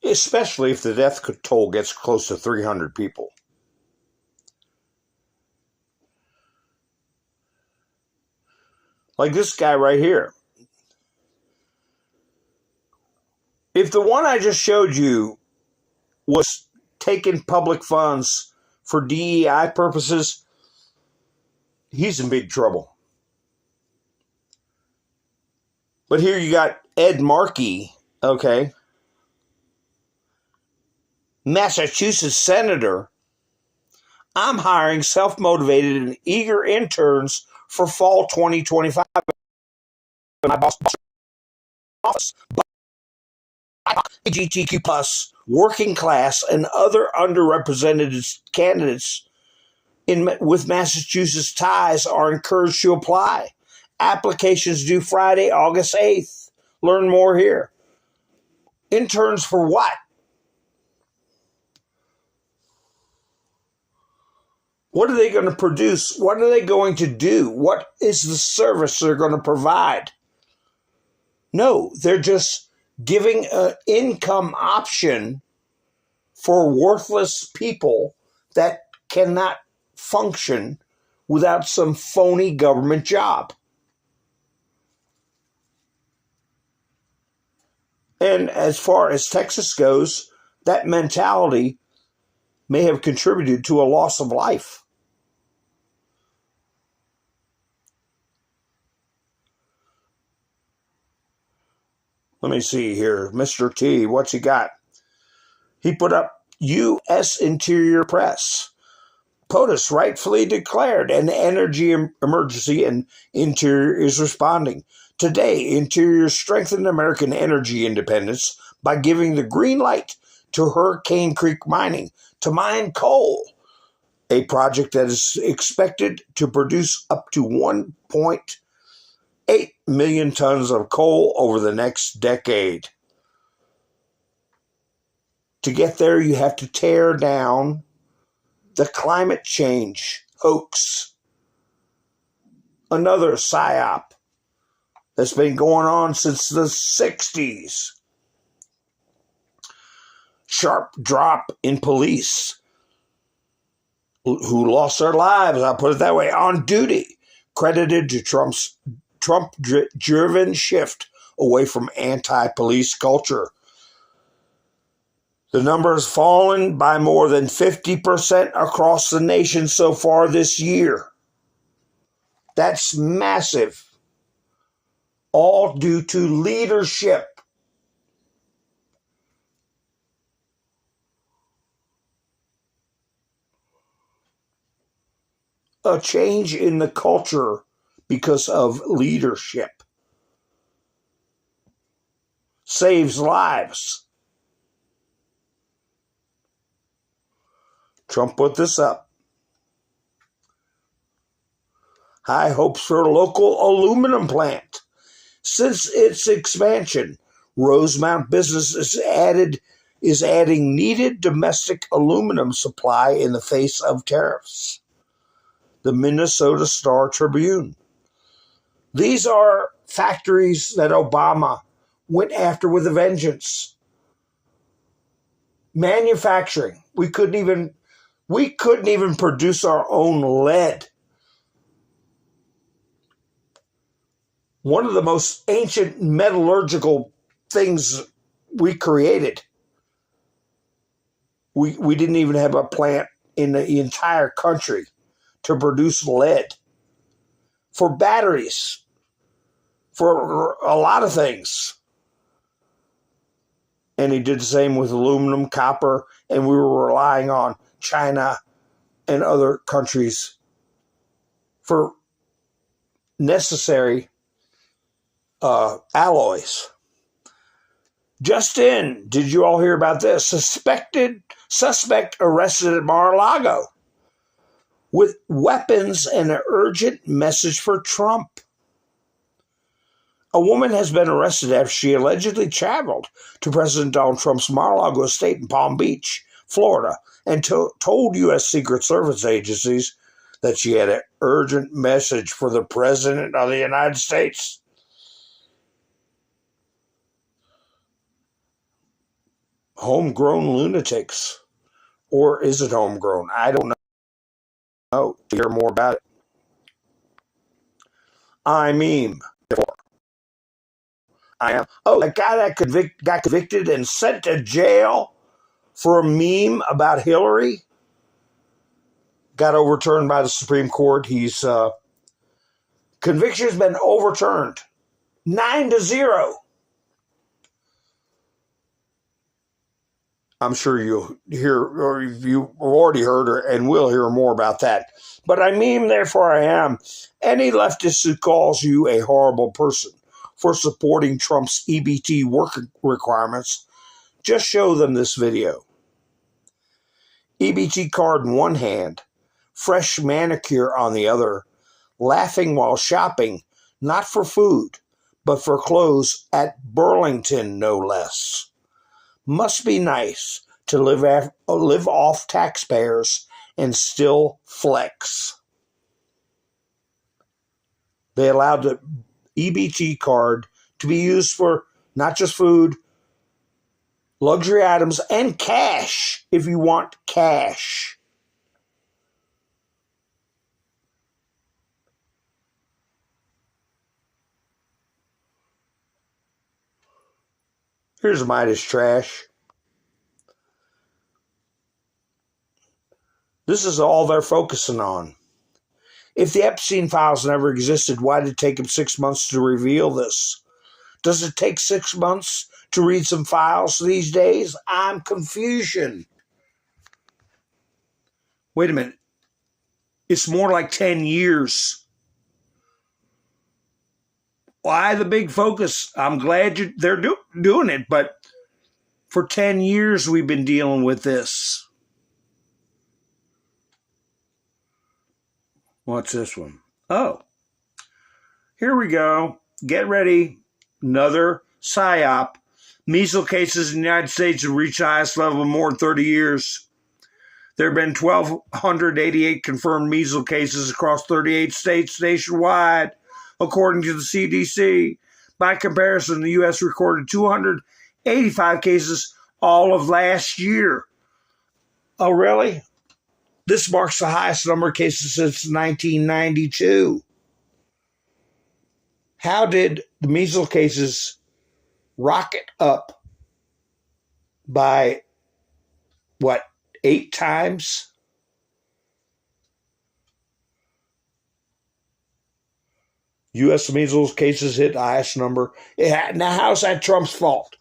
Especially if the death toll gets close to 300 people. Like this guy right here. If the one I just showed you was taking public funds for DEI purposes, he's in big trouble. But here you got Ed Markey, okay, Massachusetts senator. I'm hiring self-motivated and eager interns for fall 2025 in my boss office. LGBTQ plus, working class, and other underrepresented candidates with Massachusetts ties are encouraged to apply. Applications due Friday, August 8th. Learn more here. Interns for what? What are they going to produce? What are they going to do? What is the service they're going to provide? No, they're just giving an income option for worthless people that cannot function without some phony government job. And as far as Texas goes, that mentality may have contributed to a loss of life. Let me see here. Mr. T, what's he got? He put up U.S. Interior Press. POTUS rightfully declared an energy emergency and Interior is responding. Today, Interior strengthened American energy independence by giving the green light to Hurricane Creek Mining to mine coal, a project that is expected to produce up to 1.8 million tons of coal over the next decade. To get there, you have to tear down the climate change hoax. Another psyop that's been going on since the 60s. Sharp drop in police who lost their lives, I'll put it that way, on duty, credited to Trump-driven shift away from anti-police culture. The number has fallen by more than 50% across the nation so far this year. That's massive. All due to leadership. A change in the culture because of leadership saves lives. Trump put this up. High hopes for a local aluminum plant. Since its expansion, Rosemount Business is adding needed domestic aluminum supply in the face of tariffs. The Minnesota Star Tribune. These are factories that Obama went after with a vengeance. Manufacturing. We couldn't even produce our own lead. One of the most ancient metallurgical things we created. We didn't even have a plant in the entire country to produce lead. For batteries. For a lot of things. And he did the same with aluminum, copper, and we were relying on China and other countries for necessary alloys. Just in, did you all hear about this? Suspect arrested at Mar-a-Lago with weapons and an urgent message for Trump. A woman has been arrested after she allegedly traveled to President Donald Trump's Mar-a-Lago estate in Palm Beach, Florida, and told U.S. Secret Service agencies that she had an urgent message for the President of the United States. Homegrown lunatics. Or is it homegrown? I don't know. Hear more about it. I meme. I am. Oh, that guy that got convicted and sent to jail for a meme about Hillary got overturned by the Supreme Court. His conviction has been overturned. 9-0. I'm sure you'll hear, or you've already heard and will hear more about that. But I mean, therefore I am. Any leftist who calls you a horrible person for supporting Trump's EBT work requirements, just show them this video. EBT card in one hand, fresh manicure on the other, laughing while shopping, not for food, but for clothes at Burlington, no less. Must be nice to live off taxpayers and still flex. They allowed the EBT card to be used for not just food, luxury items, and cash if you want cash. Here's Midas trash. This is all they're focusing on. If the Epstein files never existed, why did it take him 6 months to reveal this? Does it take 6 months to read some files these days? I'm confusion. Wait a minute. It's more like 10 years. Why the big focus? I'm glad they're doing it, but for 10 years we've been dealing with this. What's this one? Oh, here we go. Get ready. Another PSYOP. Measles cases in the United States have reached the highest level in more than 30 years. There have been 1,288 confirmed measles cases across 38 states nationwide, according to the CDC. By comparison, the U.S. recorded 285 cases all of last year. Oh, really? This marks the highest number of cases since 1992. How did the measles cases rocket up by, 8 times? U.S. measles cases hit the highest number. Now, how's that Trump's fault?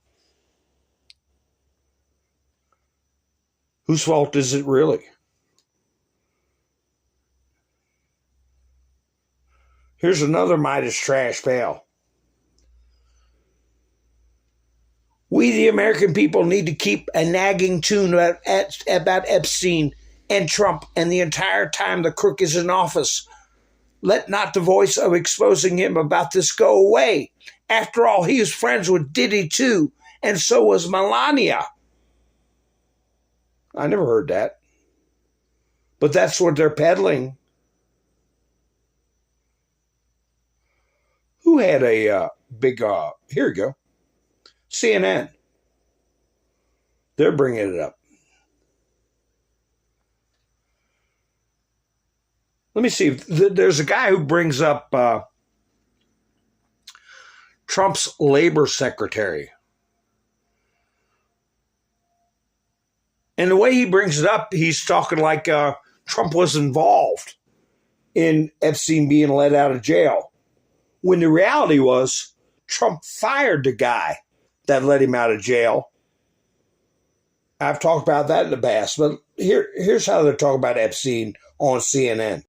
Whose fault is it really? Here's another Midas trash pail. We, the American people, need to keep a nagging tune about Epstein and Trump and the entire time the crook is in office. Let not the voice of exposing him about this go away. After all, he was friends with Diddy too, and so was Melania. I never heard that. But that's what they're peddling. Who had a big, here we go, CNN. They're bringing it up. Let me see. There's a guy who brings up Trump's labor secretary. And the way he brings it up, he's talking like Trump was involved in Epstein being let out of jail. When the reality was, Trump fired the guy that let him out of jail. I've talked about that in the past, but here's how they're talking about Epstein on CNN.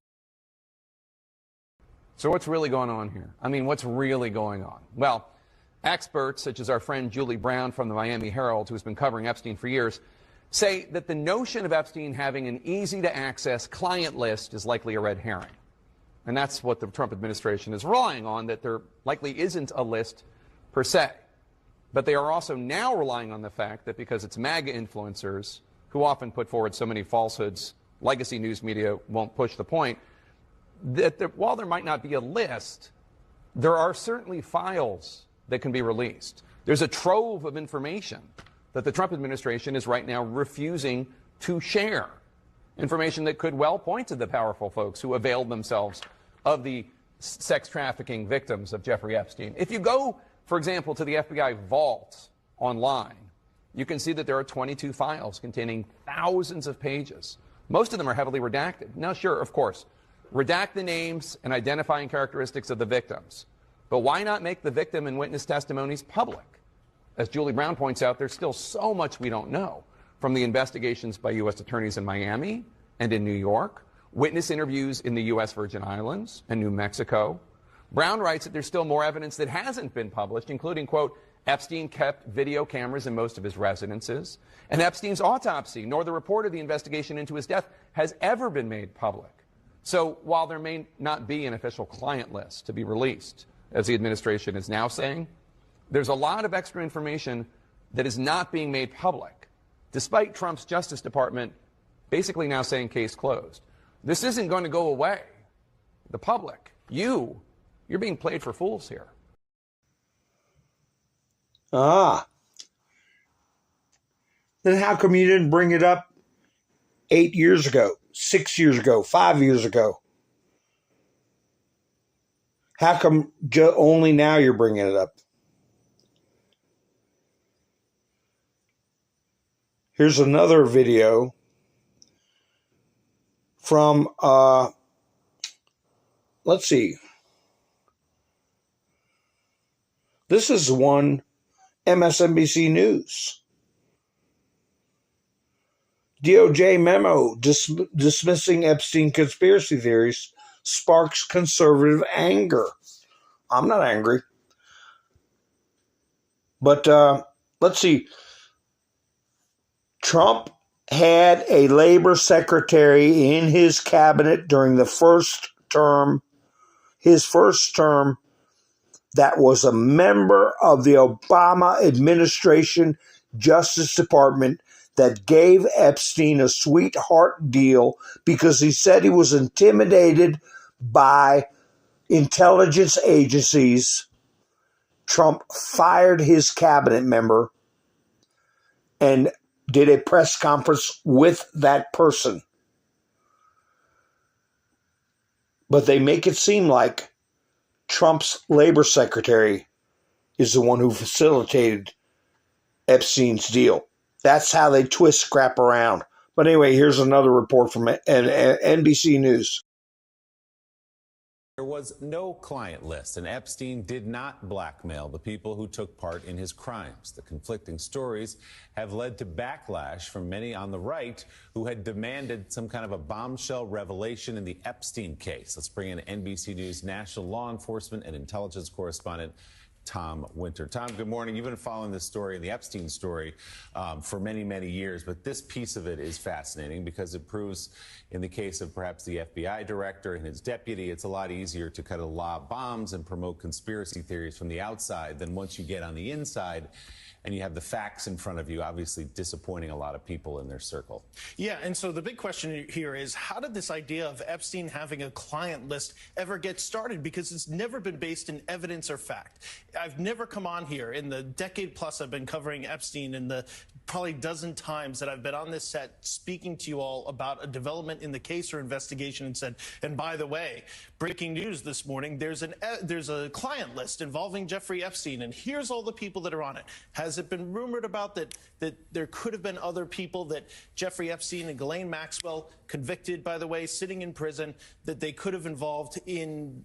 So what's really going on here? I mean, what's really going on? Well, experts, such as our friend Julie Brown from the Miami Herald, who's been covering Epstein for years, say that the notion of Epstein having an easy-to-access client list is likely a red herring. And that's what the Trump administration is relying on, that there likely isn't a list per se. But they are also now relying on the fact that because it's MAGA influencers who often put forward so many falsehoods, legacy news media won't push the point, that while there might not be a list, there are certainly files that can be released. There's a trove of information that the Trump administration is right now refusing to share. Information that could well point to the powerful folks who availed themselves of the sex trafficking victims of Jeffrey Epstein. If you go, for example, to the FBI vault online, you can see that there are 22 files containing thousands of pages. Most of them are heavily redacted. Now, sure, of course, redact the names and identifying characteristics of the victims. But why not make the victim and witness testimonies public? As Julie Brown points out, there's still so much we don't know from the investigations by U.S. attorneys in Miami and in New York, witness interviews in the U.S. Virgin Islands and New Mexico. Brown writes that there's still more evidence that hasn't been published, including, quote, Epstein kept video cameras in most of his residences, and Epstein's autopsy, nor the report of the investigation into his death, has ever been made public. So while there may not be an official client list to be released, as the administration is now saying, there's a lot of extra information that is not being made public, despite Trump's Justice Department basically now saying case closed. This isn't going to go away. The public, you're being played for fools here. Ah. Then how come you didn't bring it up 8 years ago, 6 years ago, 5 years ago? How come only now you're bringing it up? Here's another video from, let's see. This is one MSNBC News. DOJ memo dismissing Epstein conspiracy theories sparks conservative anger. I'm not angry. But let's see. Trump had a labor secretary in his cabinet during the his first term, that was a member of the Obama administration Justice Department that gave Epstein a sweetheart deal because he said he was intimidated by intelligence agencies. Trump fired his cabinet member and did a press conference with that person. But they make it seem like Trump's labor secretary is the one who facilitated Epstein's deal. That's how they twist scrap around. But anyway, here's another report from NBC News. There was no client list, and Epstein did not blackmail the people who took part in his crimes. The conflicting stories have led to backlash from many on the right who had demanded some kind of a bombshell revelation in the Epstein case. Let's bring in NBC News national law enforcement and intelligence correspondent Tom Winter. Tom, good morning. You've been following this story, the Epstein story, for many, many years. But this piece of it is fascinating because it proves, in the case of perhaps the FBI director and his deputy, it's a lot easier to kind of lob bombs and promote conspiracy theories from the outside than once you get on the inside and you have the facts in front of you, obviously disappointing a lot of people in their circle. Yeah, and so the big question here is, how did this idea of Epstein having a client list ever get started? Because it's never been based in evidence or fact. I've never come on here in the decade plus I've been covering Epstein, in the probably dozen times that I've been on this set speaking to you all about a development in the case or investigation and said, and by the way, breaking news this morning, there's a client list involving Jeffrey Epstein, and here's all the people that are on it. Has it been rumored about that there could have been other people that Jeffrey Epstein and Ghislaine Maxwell, convicted, by the way, sitting in prison, that they could have involved in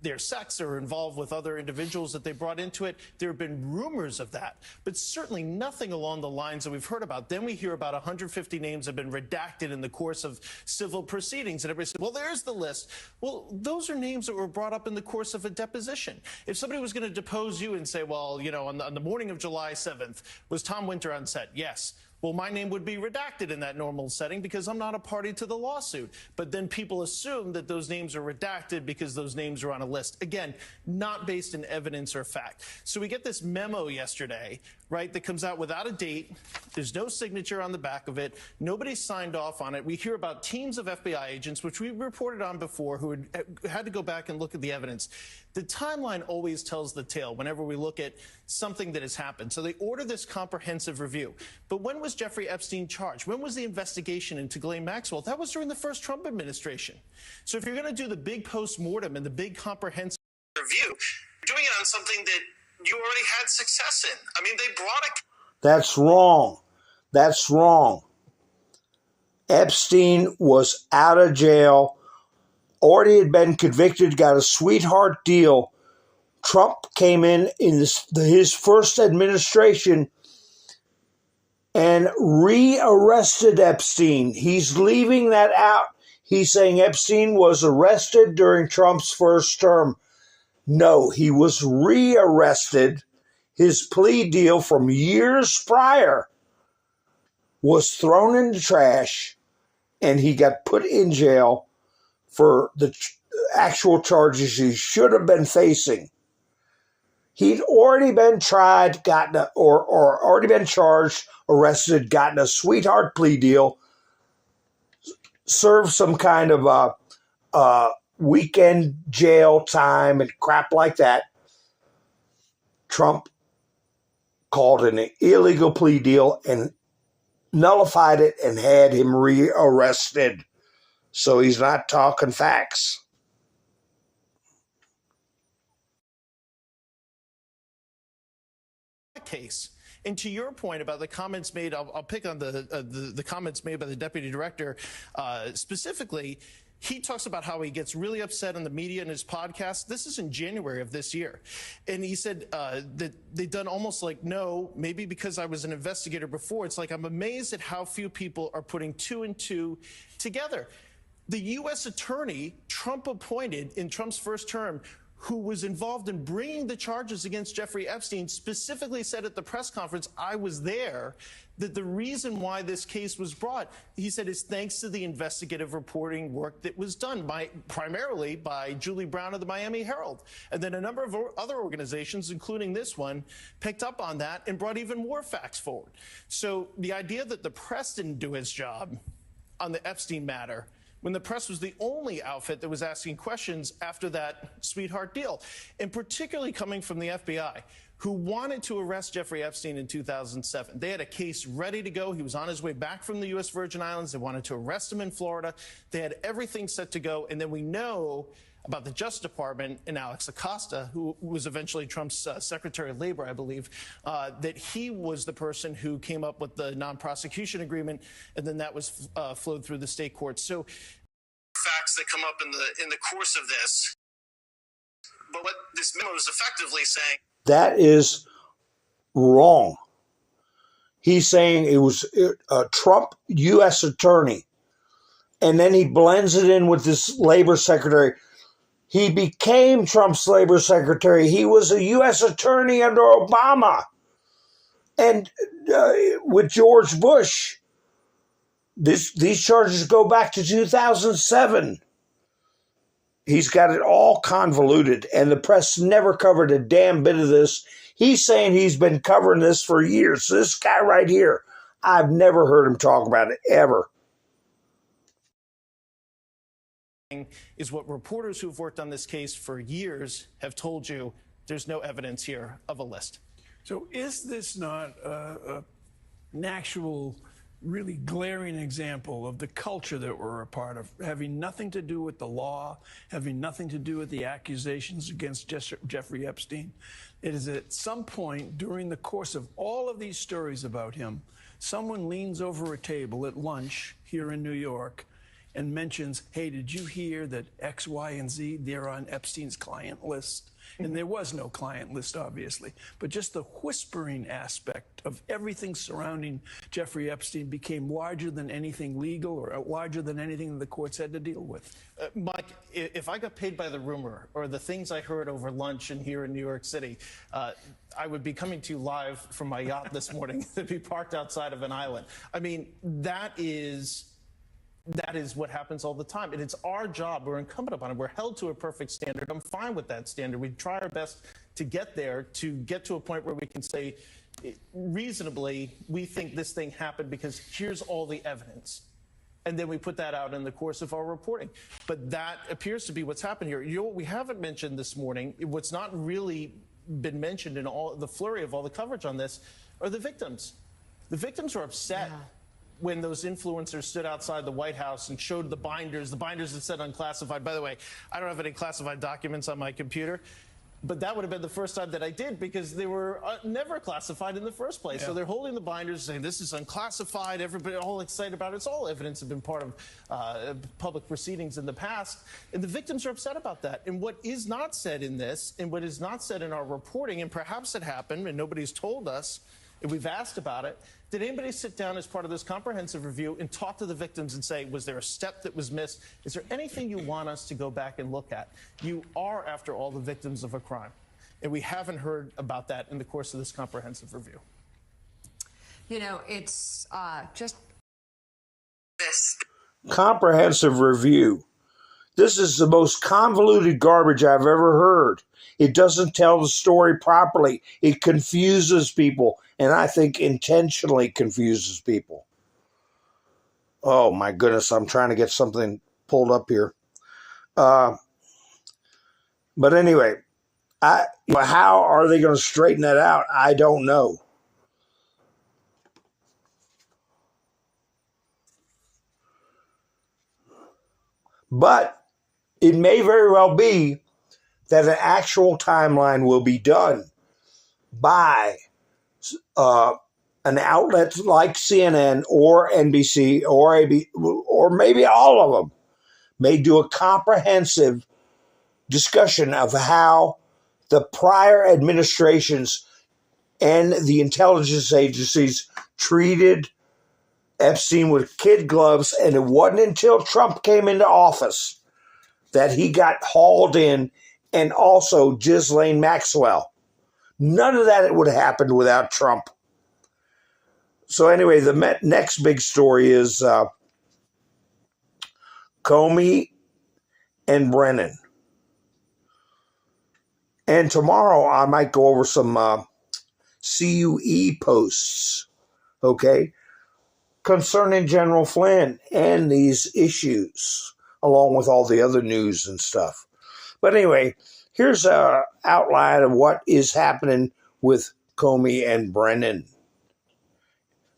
their sex or involved with other individuals that they brought into it? There have been rumors of that, but certainly nothing along the lines that we've heard about. Then we hear about 150 names have been redacted in the course of civil proceedings, and everybody said, well, there's the list. Well, those are names that were brought up in the course of a deposition. If somebody was going to depose you and say, well, you know, on the morning of July 7th, was Tom Winter on set? Yes. Well, my name would be redacted in that normal setting because I'm not a party to the lawsuit. But then people assume that those names are redacted because those names are on a list. Again, not based in evidence or fact. So we get this memo yesterday, right, that comes out without a date. There's no signature on the back of it. Nobody signed off on it. We hear about teams of FBI agents, which we reported on before, who had to go back and look at the evidence. The timeline always tells the tale whenever we look at something that has happened. So they order this comprehensive review. But when was Jeffrey Epstein charged? When was the investigation into Ghislaine Maxwell? That was during the first Trump administration. So if you're going to do the big post-mortem and the big comprehensive review, you're doing it on something that you already had success in. I mean, they brought a... That's wrong. That's wrong. Epstein was out of jail, already had been convicted, got a sweetheart deal. Trump came in his first administration and re-arrested Epstein. He's leaving that out. He's saying Epstein was arrested during Trump's first term. No, he was re-arrested. His plea deal from years prior was thrown in the trash, and he got put in jail for the actual charges he should have been facing. He'd already been tried, or already been charged, arrested, gotten a sweetheart plea deal, served some kind of weekend jail time and crap like that. Trump called an illegal plea deal and nullified it and had him rearrested. So he's not talking facts. Case. And to your point about the comments made, I'll pick on the comments made by the deputy director specifically. He talks about how he gets really upset on the media in his podcast. This is in January of this year. And he said that they've done almost like, no, maybe because I was an investigator before. It's like, I'm amazed at how few people are putting two and two together. The U.S. attorney Trump appointed in Trump's first term, who was involved in bringing the charges against Jeffrey Epstein, specifically said at the press conference, I was there, that the reason why this case was brought, he said, is thanks to the investigative reporting work that was done primarily by Julie Brown of the Miami Herald. And then a number of other organizations, including this one, picked up on that and brought even more facts forward. So the idea that the press didn't do its job on the Epstein matter, when the press was the only outfit that was asking questions after that sweetheart deal, and particularly coming from the FBI, who wanted to arrest Jeffrey Epstein in 2007. They had a case ready to go. He was on his way back from the U.S. Virgin Islands. They wanted to arrest him in Florida. They had everything set to go. And then we know about the Justice Department and Alex Acosta, who was eventually Trump's Secretary of Labor, I believe, that he was the person who came up with the non-prosecution agreement, and then that was flowed through the state courts. So facts that come up in the course of this, but what this memo is effectively saying, that is wrong. He's saying it was a Trump U.S. attorney, and then he blends it in with this labor secretary. He became Trump's labor secretary. He was a U.S. attorney under Obama and with George Bush. These charges go back to 2007. He's got it all convoluted, and the press never covered a damn bit of this. He's saying he's been covering this for years. This guy right here, I've never heard him talk about it, ever. Is what reporters who've worked on this case for years have told you. There's no evidence here of a list. So is this not an actual, really glaring example of the culture that we're a part of, having nothing to do with the law, having nothing to do with the accusations against Jeffrey Epstein? It is at some point during the course of all of these stories about him, someone leans over a table at lunch here in New York and mentions, hey, did you hear that X, Y, and Z, they're on Epstein's client list? And there was no client list, obviously. But just the whispering aspect of everything surrounding Jeffrey Epstein became larger than anything legal or larger than anything the courts had to deal with. Mike, if I got paid by the rumor or the things I heard over lunch and here in New York City, I would be coming to you live from my yacht this morning to be parked outside of an island. I mean, that is what happens all the time. And it's our job. We're incumbent upon it. We're held to a perfect standard. I'm fine with that standard. We try our best to get there, to get to a point where we can say reasonably, we think this thing happened because here's all the evidence. And then we put that out in the course of our reporting. But that appears to be what's happened here. You know what we haven't mentioned this morning, what's not really been mentioned in all the flurry of all the coverage on this, are the victims. The victims are upset. Yeah. When those influencers stood outside the White House and showed the binders that said unclassified. By the way, I don't have any classified documents on my computer, but that would have been the first time that I did because they were never classified in the first place. Yeah. So they're holding the binders saying this is unclassified, everybody all excited about it. It's all evidence have been part of public proceedings in the past. And the victims are upset about that. And what is not said in this, and what is not said in our reporting, and perhaps it happened and nobody's told us, and we've asked about it, did anybody sit down as part of this comprehensive review and talk to the victims and say, was there a step that was missed? Is there anything you want us to go back and look at? You are, after all, the victims of a crime. And we haven't heard about that in the course of this comprehensive review. You know, it's just this comprehensive review. This is the most convoluted garbage I've ever heard. It doesn't tell the story properly. It confuses people, and I think intentionally confuses people. Oh, my goodness. I'm trying to get something pulled up here. But anyway, how are they going to straighten that out? I don't know. But it may very well be that an actual timeline will be done by an outlet like CNN or NBC or ABC, or maybe all of them, may do a comprehensive discussion of how the prior administrations and the intelligence agencies treated Epstein with kid gloves, and it wasn't until Trump came into office that he got hauled in, and also Ghislaine Maxwell. None of that would have happened without Trump. So anyway, the next big story is Comey and Brennan. And tomorrow I might go over some CUE posts, okay, concerning General Flynn and these issues, along with all the other news and stuff. But anyway, here's an outline of what is happening with Comey and Brennan.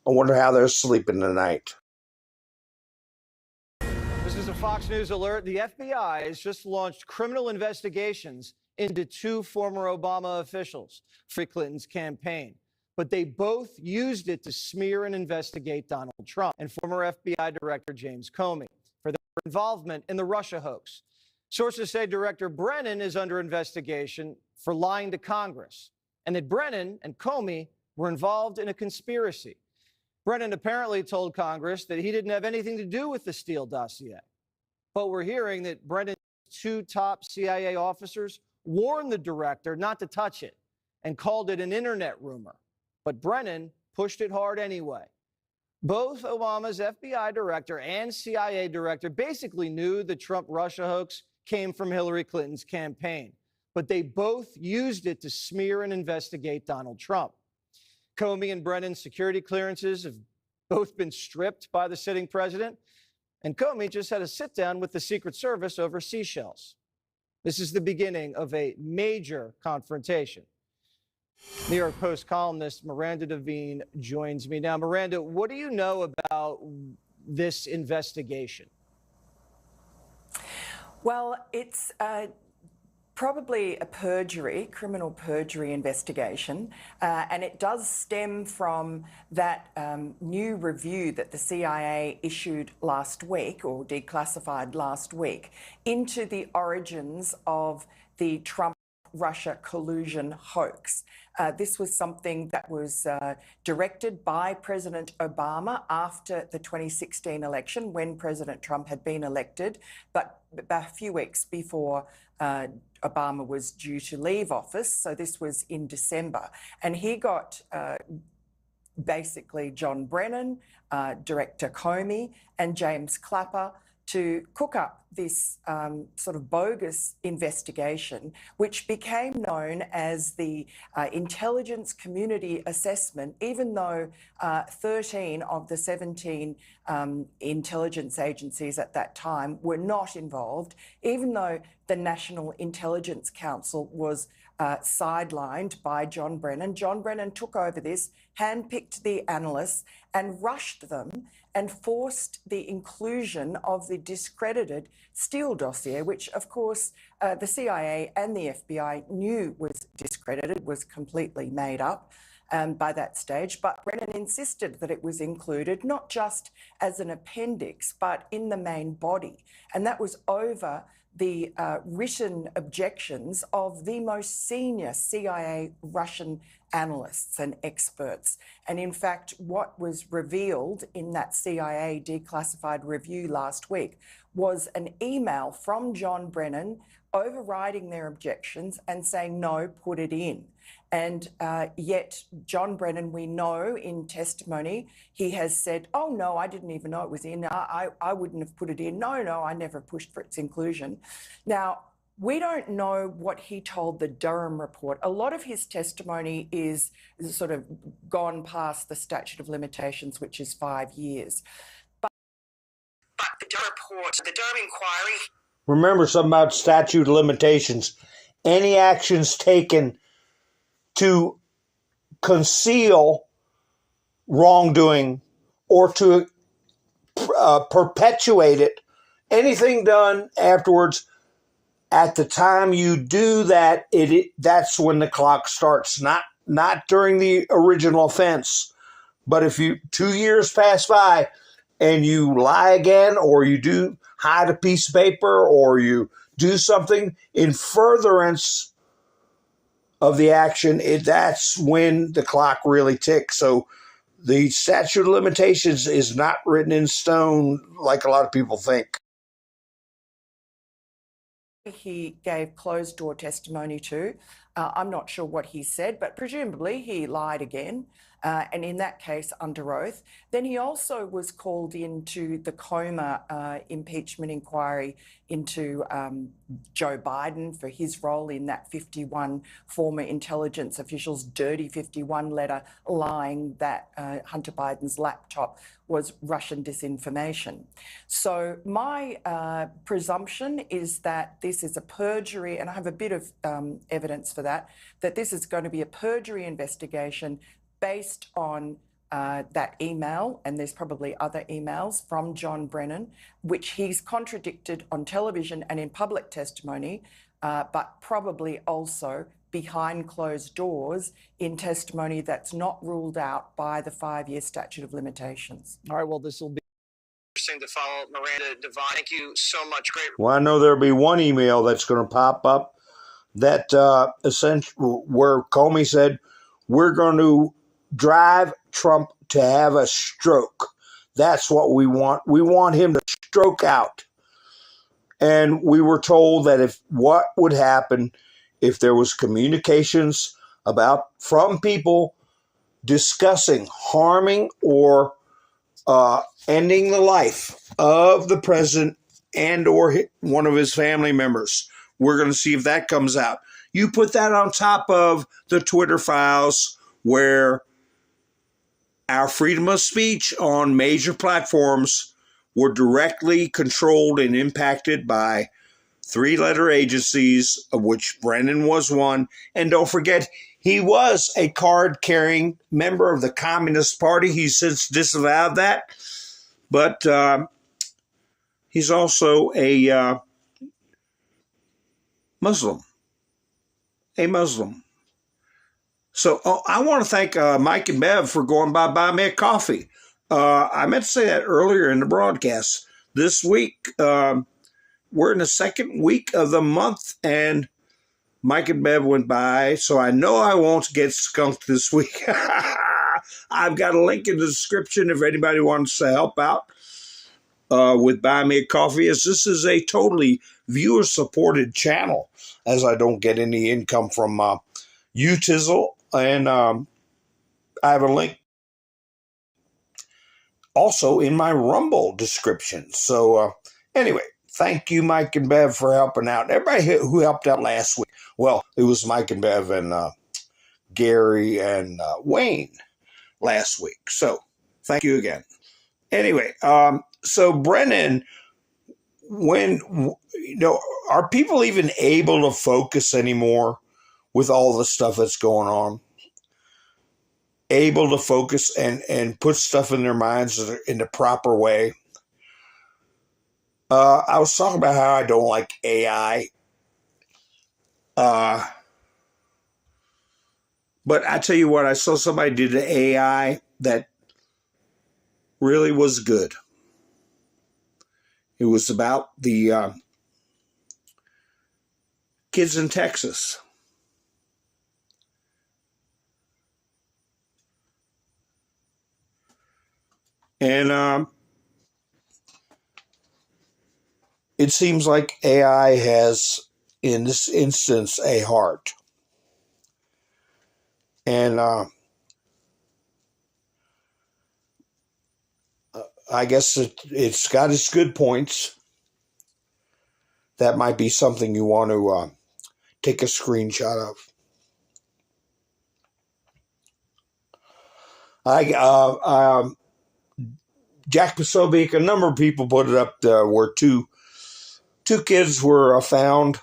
I wonder how they're sleeping tonight. This is a Fox News alert. The FBI has just launched criminal investigations into two former Obama officials for Clinton's campaign. But they both used it to smear and investigate Donald Trump and former FBI Director James Comey for their involvement in the Russia hoax. Sources say Director Brennan is under investigation for lying to Congress, and that Brennan and Comey were involved in a conspiracy. Brennan apparently told Congress that he didn't have anything to do with the Steele dossier. But we're hearing that Brennan's two top CIA officers warned the director not to touch it and called it an internet rumor. But Brennan pushed it hard anyway. Both Obama's FBI director and CIA director basically knew the Trump-Russia hoax came from Hillary Clinton's campaign, but they both used it to smear and investigate Donald Trump. Comey and Brennan's security clearances have both been stripped by the sitting president, and Comey just had a sit-down with the Secret Service over Seychelles. This is the beginning of a major confrontation. New York Post columnist Miranda Devine joins me now. Miranda, what do you know about this investigation? Well, it's Probably a criminal perjury investigation, and it does stem from that new review that the CIA issued last week, or declassified last week, into the origins of the Trump-Russia collusion hoax. This was something that was directed by President Obama after the 2016 election, when President Trump had been elected, but a few weeks before Obama was due to leave office. So this was in December. And he got basically John Brennan, Director Comey, and James Clapper to cook up this sort of bogus investigation, which became known as the Intelligence Community Assessment, even though 13 of the 17 intelligence agencies at that time were not involved, even though the National Intelligence Council was sidelined by John Brennan. John Brennan took over this, handpicked the analysts and rushed them and forced the inclusion of the discredited Steele dossier, which, of course, the CIA and the FBI knew was discredited, was completely made up by that stage. But Brennan insisted that it was included, not just as an appendix, but in the main body. And that was over the written objections of the most senior CIA Russian analysts and experts. And in fact, what was revealed in that CIA declassified review last week was an email from John Brennan overriding their objections and saying, no, put it in. And yet John Brennan, we know in testimony, he has said, oh, no, I didn't even know it was in. I wouldn't have put it in. No, I never pushed for its inclusion. Now, we don't know what he told the Durham report. A lot of his testimony is sort of gone past the statute of limitations, which is 5 years. But the Durham report, the Durham inquiry. Remember something about statute of limitations. Any actions taken to conceal wrongdoing or to perpetuate it, anything done afterwards, at the time you do that, that's when the clock starts, not during the original offense. But if 2 years pass by and you lie again, or you do hide a piece of paper, or you do something in furtherance of the action, that's when the clock really ticks. So the statute of limitations is not written in stone like a lot of people think. He gave closed-door testimony to. I'm not sure what he said, but presumably he lied again, and in that case under oath. Then he also was called into the Comey impeachment inquiry into Joe Biden for his role in that 51 former intelligence officials' dirty 51 letter lying that Hunter Biden's laptop was Russian disinformation. So my presumption is that this is a perjury, and I have a bit of evidence for that this is going to be a perjury investigation based on that email, and there's probably other emails from John Brennan, which he's contradicted on television and in public testimony, but probably also behind closed doors in testimony that's not ruled out by the 5-year statute of limitations. All right, well, this will be interesting to follow. Miranda Devine, thank you so much. Great. Well, I know there'll be one email that's going to pop up that essentially where Comey said, we're going to drive Trump to have a stroke. That's what we want. We want him to stroke out. And we were told that what would happen if there was communications from people discussing harming or ending the life of the president and or one of his family members. We're going to see if that comes out. You put that on top of the Twitter files where our freedom of speech on major platforms were directly controlled and impacted by 3-letter agencies, of which Brennan was one. And don't forget, he was a card-carrying member of the Communist Party. He's since disavowed that. But he's also a Muslim. a Muslim. So I want to thank Mike and Bev for going by Buy Me a Coffee. I meant to say that earlier in the broadcast. This week, we're in the second week of the month, and Mike and Bev went by, so I know I won't get skunked this week. I've got a link in the description if anybody wants to help out with Buy Me a Coffee, as this is a totally viewer-supported channel, as I don't get any income from UTizzle, and I have a link also in my Rumble description. So anyway, thank you, Mike and Bev, for helping out. Everybody who helped out last week. Well, it was Mike and Bev and Gary and Wayne last week. So thank you again. Anyway, so Brennan, are people even able to focus anymore with all the stuff that's going on? Able to focus and put stuff in their minds in the proper way? I was talking about how I don't like AI. But I tell you what, I saw somebody do the AI that really was good. It was about the kids in Texas. And it seems like AI has, in this instance, a heart. And I guess it's got its good points. That might be something you want to take a screenshot of. Jack Posobiec, a number of people put it up where two kids were found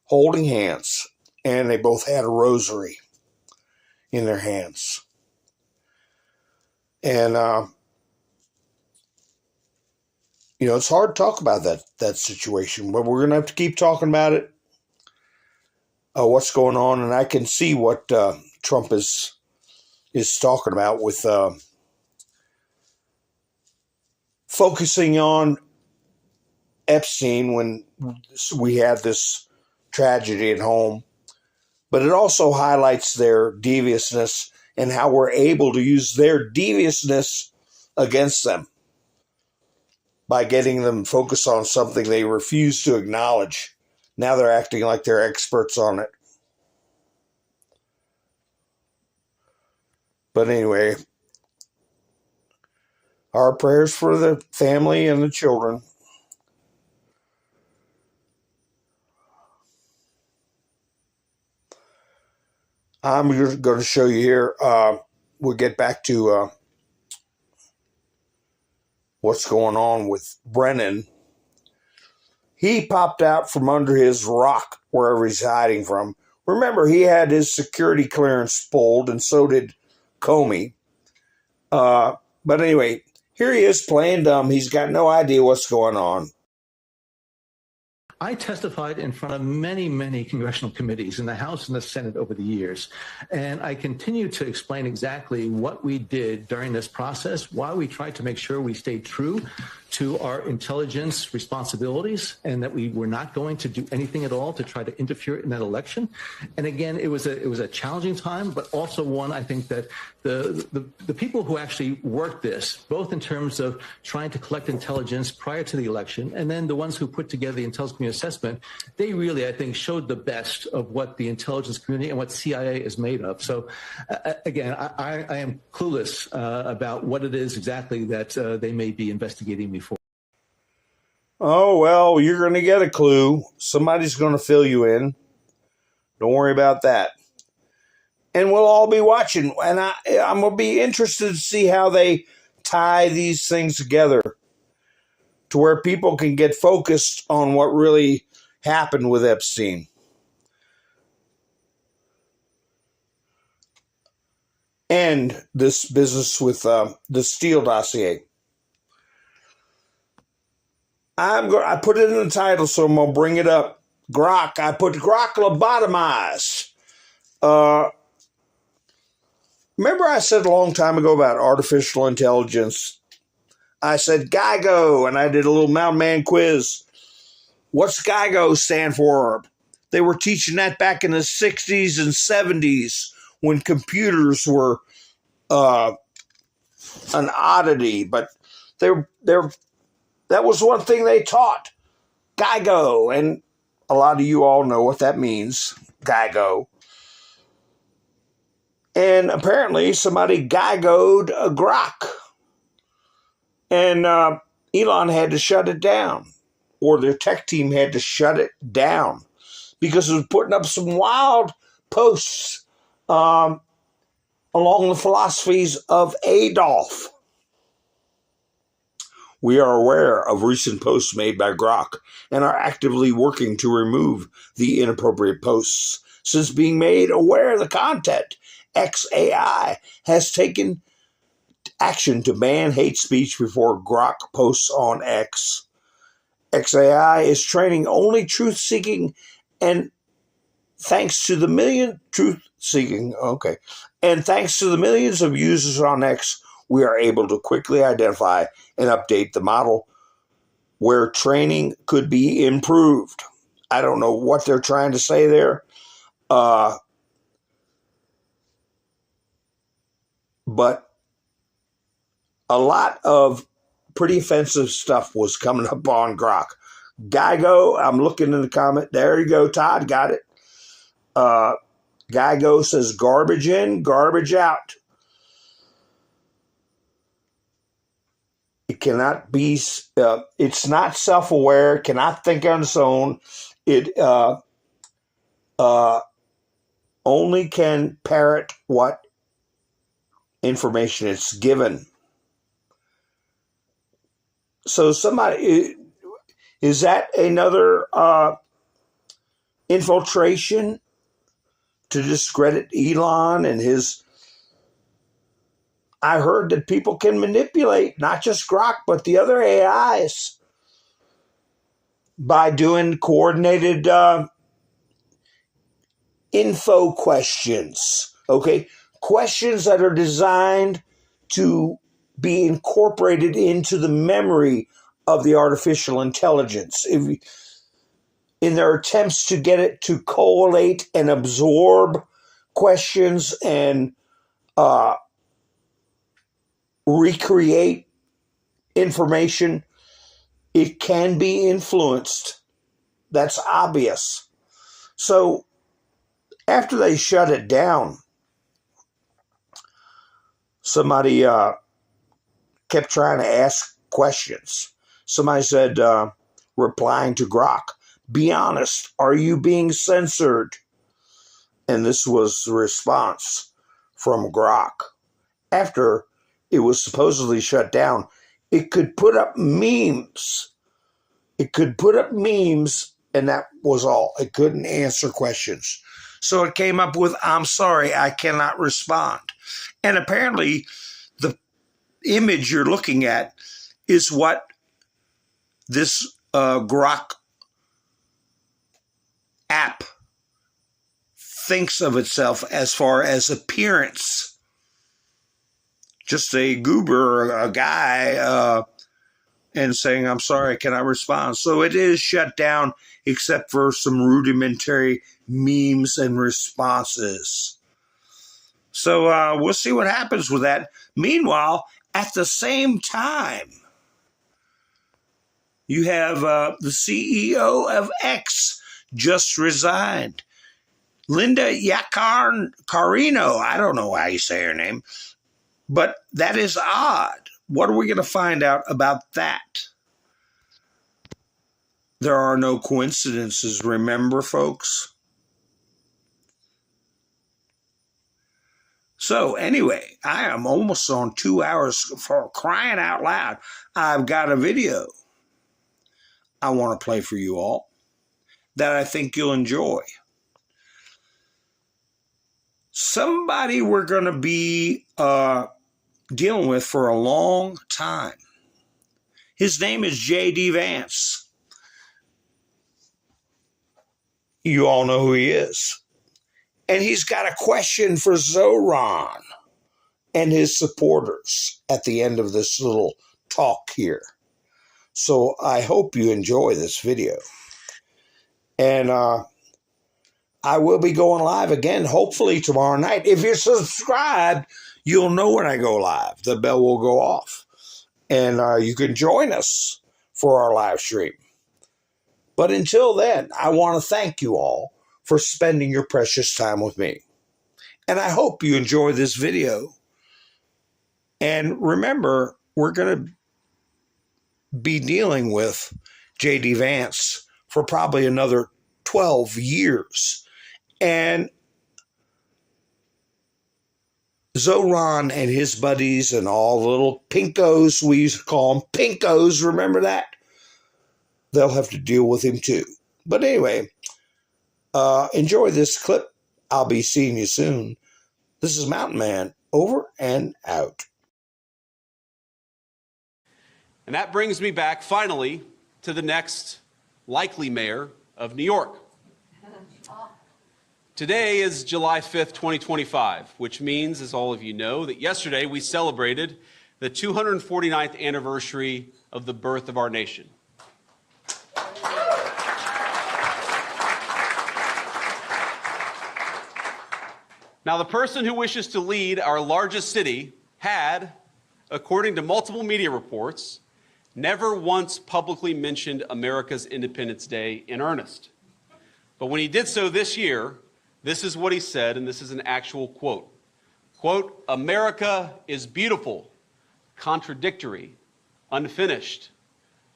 holding hands, and they both had a rosary in their hands. And it's hard to talk about that situation, but we're going to have to keep talking about it. What's going on, and I can see what Trump is talking about with focusing on Epstein when we had this tragedy at home. But it also highlights their deviousness and how we're able to use their deviousness against them by getting them focused on something they refuse to acknowledge. Now they're acting like they're experts on it. But anyway, our prayers for the family and the children. I'm going to show you here. We'll get back to what's going on with Brennan. He popped out from under his rock, wherever he's hiding from. Remember, he had his security clearance pulled, and so did Comey. But anyway, here he is playing dumb. He's got no idea what's going on. I testified in front of many, many congressional committees in the House and the Senate over the years, and I continue to explain exactly what we did during this process, why we tried to make sure we stayed true to our intelligence responsibilities and that we were not going to do anything at all to try to interfere in that election. And again, it was a challenging time, but also one I think that the people who actually worked this, both in terms of trying to collect intelligence prior to the election and then the ones who put together the intelligence community assessment, they really, I think, showed the best of what the intelligence community and what CIA is made of. So again, I am clueless about what it is exactly that they may be investigating me for. Oh, well, you're going to get a clue. Somebody's going to fill you in. Don't worry about that. And we'll all be watching. And I'm going to be interested to see how they tie these things together to where people can get focused on what really happened with Epstein. And this business with the Steele dossier. I put it in the title, so I'm going to bring it up. Grok. I put Grok lobotomized. Remember I said a long time ago about artificial intelligence? I said GIGO, and I did a little mountain man quiz. What's GIGO stand for? They were teaching that back in the 60s and 70s when computers were an oddity, but that was one thing they taught, GIGO, and a lot of you all know what that means, GIGO. And apparently somebody GIGO'd a Grok, and Elon had to shut it down, or their tech team had to shut it down because it was putting up some wild posts along the philosophies of Adolf. We are aware of recent posts made by Grok and are actively working to remove the inappropriate posts. Since being made aware of the content, XAI has taken action to ban hate speech before Grok posts on X. XAI is training only truth-seeking, and thanks to the millions of users on X, we are able to quickly identify and update the model where training could be improved. I don't know what they're trying to say there, but a lot of pretty offensive stuff was coming up on Grok. GIGO, I'm looking in the comment. There you go, Todd, got it. GIGO says garbage in, garbage out. It cannot be, it's not self-aware, cannot think on its own. It only can parrot what information it's given. So somebody, is that another infiltration to discredit Elon and his? I heard that people can manipulate not just Grok, but the other AIs by doing coordinated info questions. Okay, questions that are designed to be incorporated into the memory of the artificial intelligence. In their attempts to get it to collate and absorb questions and recreate information, it can be influenced. That's obvious. So after they shut it down, somebody kept trying to ask questions. Somebody said, replying to Grok, be honest, are you being censored? And this was the response from Grok. After it was supposedly shut down, it could put up memes. It could put up memes, and that was all. It couldn't answer questions. So it came up with, I'm sorry, I cannot respond. And apparently the image you're looking at is what this Grok app thinks of itself as far as appearance. Just a goober, a guy, and saying, I'm sorry, I cannot respond. So it is shut down except for some rudimentary memes and responses. So we'll see what happens with that. Meanwhile, at the same time, you have the CEO of X just resigned. Linda Yaccarino, I don't know how you say her name, but that is odd. What are we going to find out about that? There are no coincidences, remember, folks? So anyway, I am almost on 2 hours, for crying out loud. I've got a video I want to play for you all that I think you'll enjoy. Somebody we're going to be dealing with for a long time. His name is J.D. Vance. You all know who he is. And he's got a question for Zoran and his supporters at the end of this little talk here. So I hope you enjoy this video. And I will be going live again, hopefully tomorrow night. If you're subscribed, you'll know when I go live. The bell will go off. And you can join us for our live stream. But until then, I want to thank you all for spending your precious time with me. And I hope you enjoy this video. And remember, we're going to be dealing with J.D. Vance for probably another 12 years. And Zoran and his buddies and all the little pinkos, we used to call them pinkos, remember that? They'll have to deal with him too. But anyway, enjoy this clip. I'll be seeing you soon. This is Mountain Man, over and out. And that brings me back, finally, to the next likely mayor of New York. Today is July 5th, 2025, which means, as all of you know, that yesterday we celebrated the 249th anniversary of the birth of our nation. Now, the person who wishes to lead our largest city had, according to multiple media reports, never once publicly mentioned America's Independence Day in earnest. But when he did so this year, this is what he said, and this is an actual quote. Quote, "America is beautiful, contradictory, unfinished.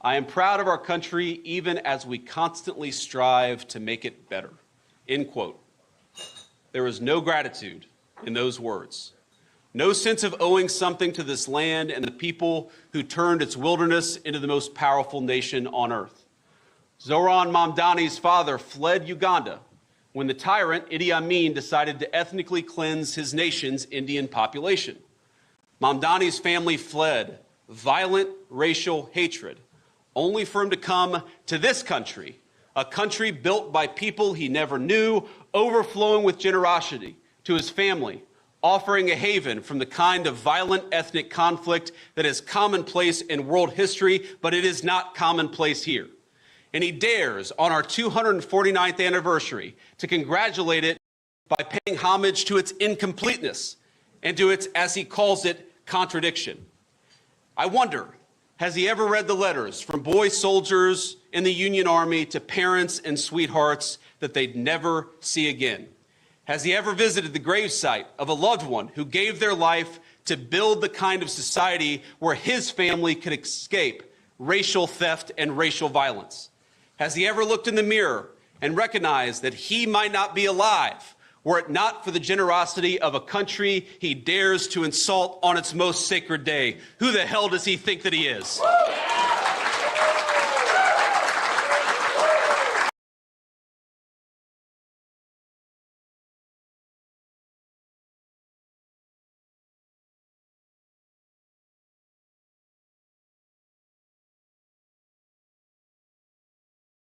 I am proud of our country even as we constantly strive to make it better." End quote. There is no gratitude in those words. No sense of owing something to this land and the people who turned its wilderness into the most powerful nation on earth. Zoran Mamdani's father fled Uganda when the tyrant Idi Amin decided to ethnically cleanse his nation's Indian population. Mamdani's family fled violent racial hatred, only for him to come to this country, a country built by people he never knew, overflowing with generosity to his family, offering a haven from the kind of violent ethnic conflict that is commonplace in world history, but it is not commonplace here. And he dares, on our 249th anniversary, to congratulate it by paying homage to its incompleteness and to its, as he calls it, contradiction. I wonder, has he ever read the letters from boy soldiers in the Union Army to parents and sweethearts that they'd never see again? Has he ever visited the gravesite of a loved one who gave their life to build the kind of society where his family could escape racial theft and racial violence? Has he ever looked in the mirror and recognized that he might not be alive were it not for the generosity of a country he dares to insult on its most sacred day? Who the hell does he think that he is?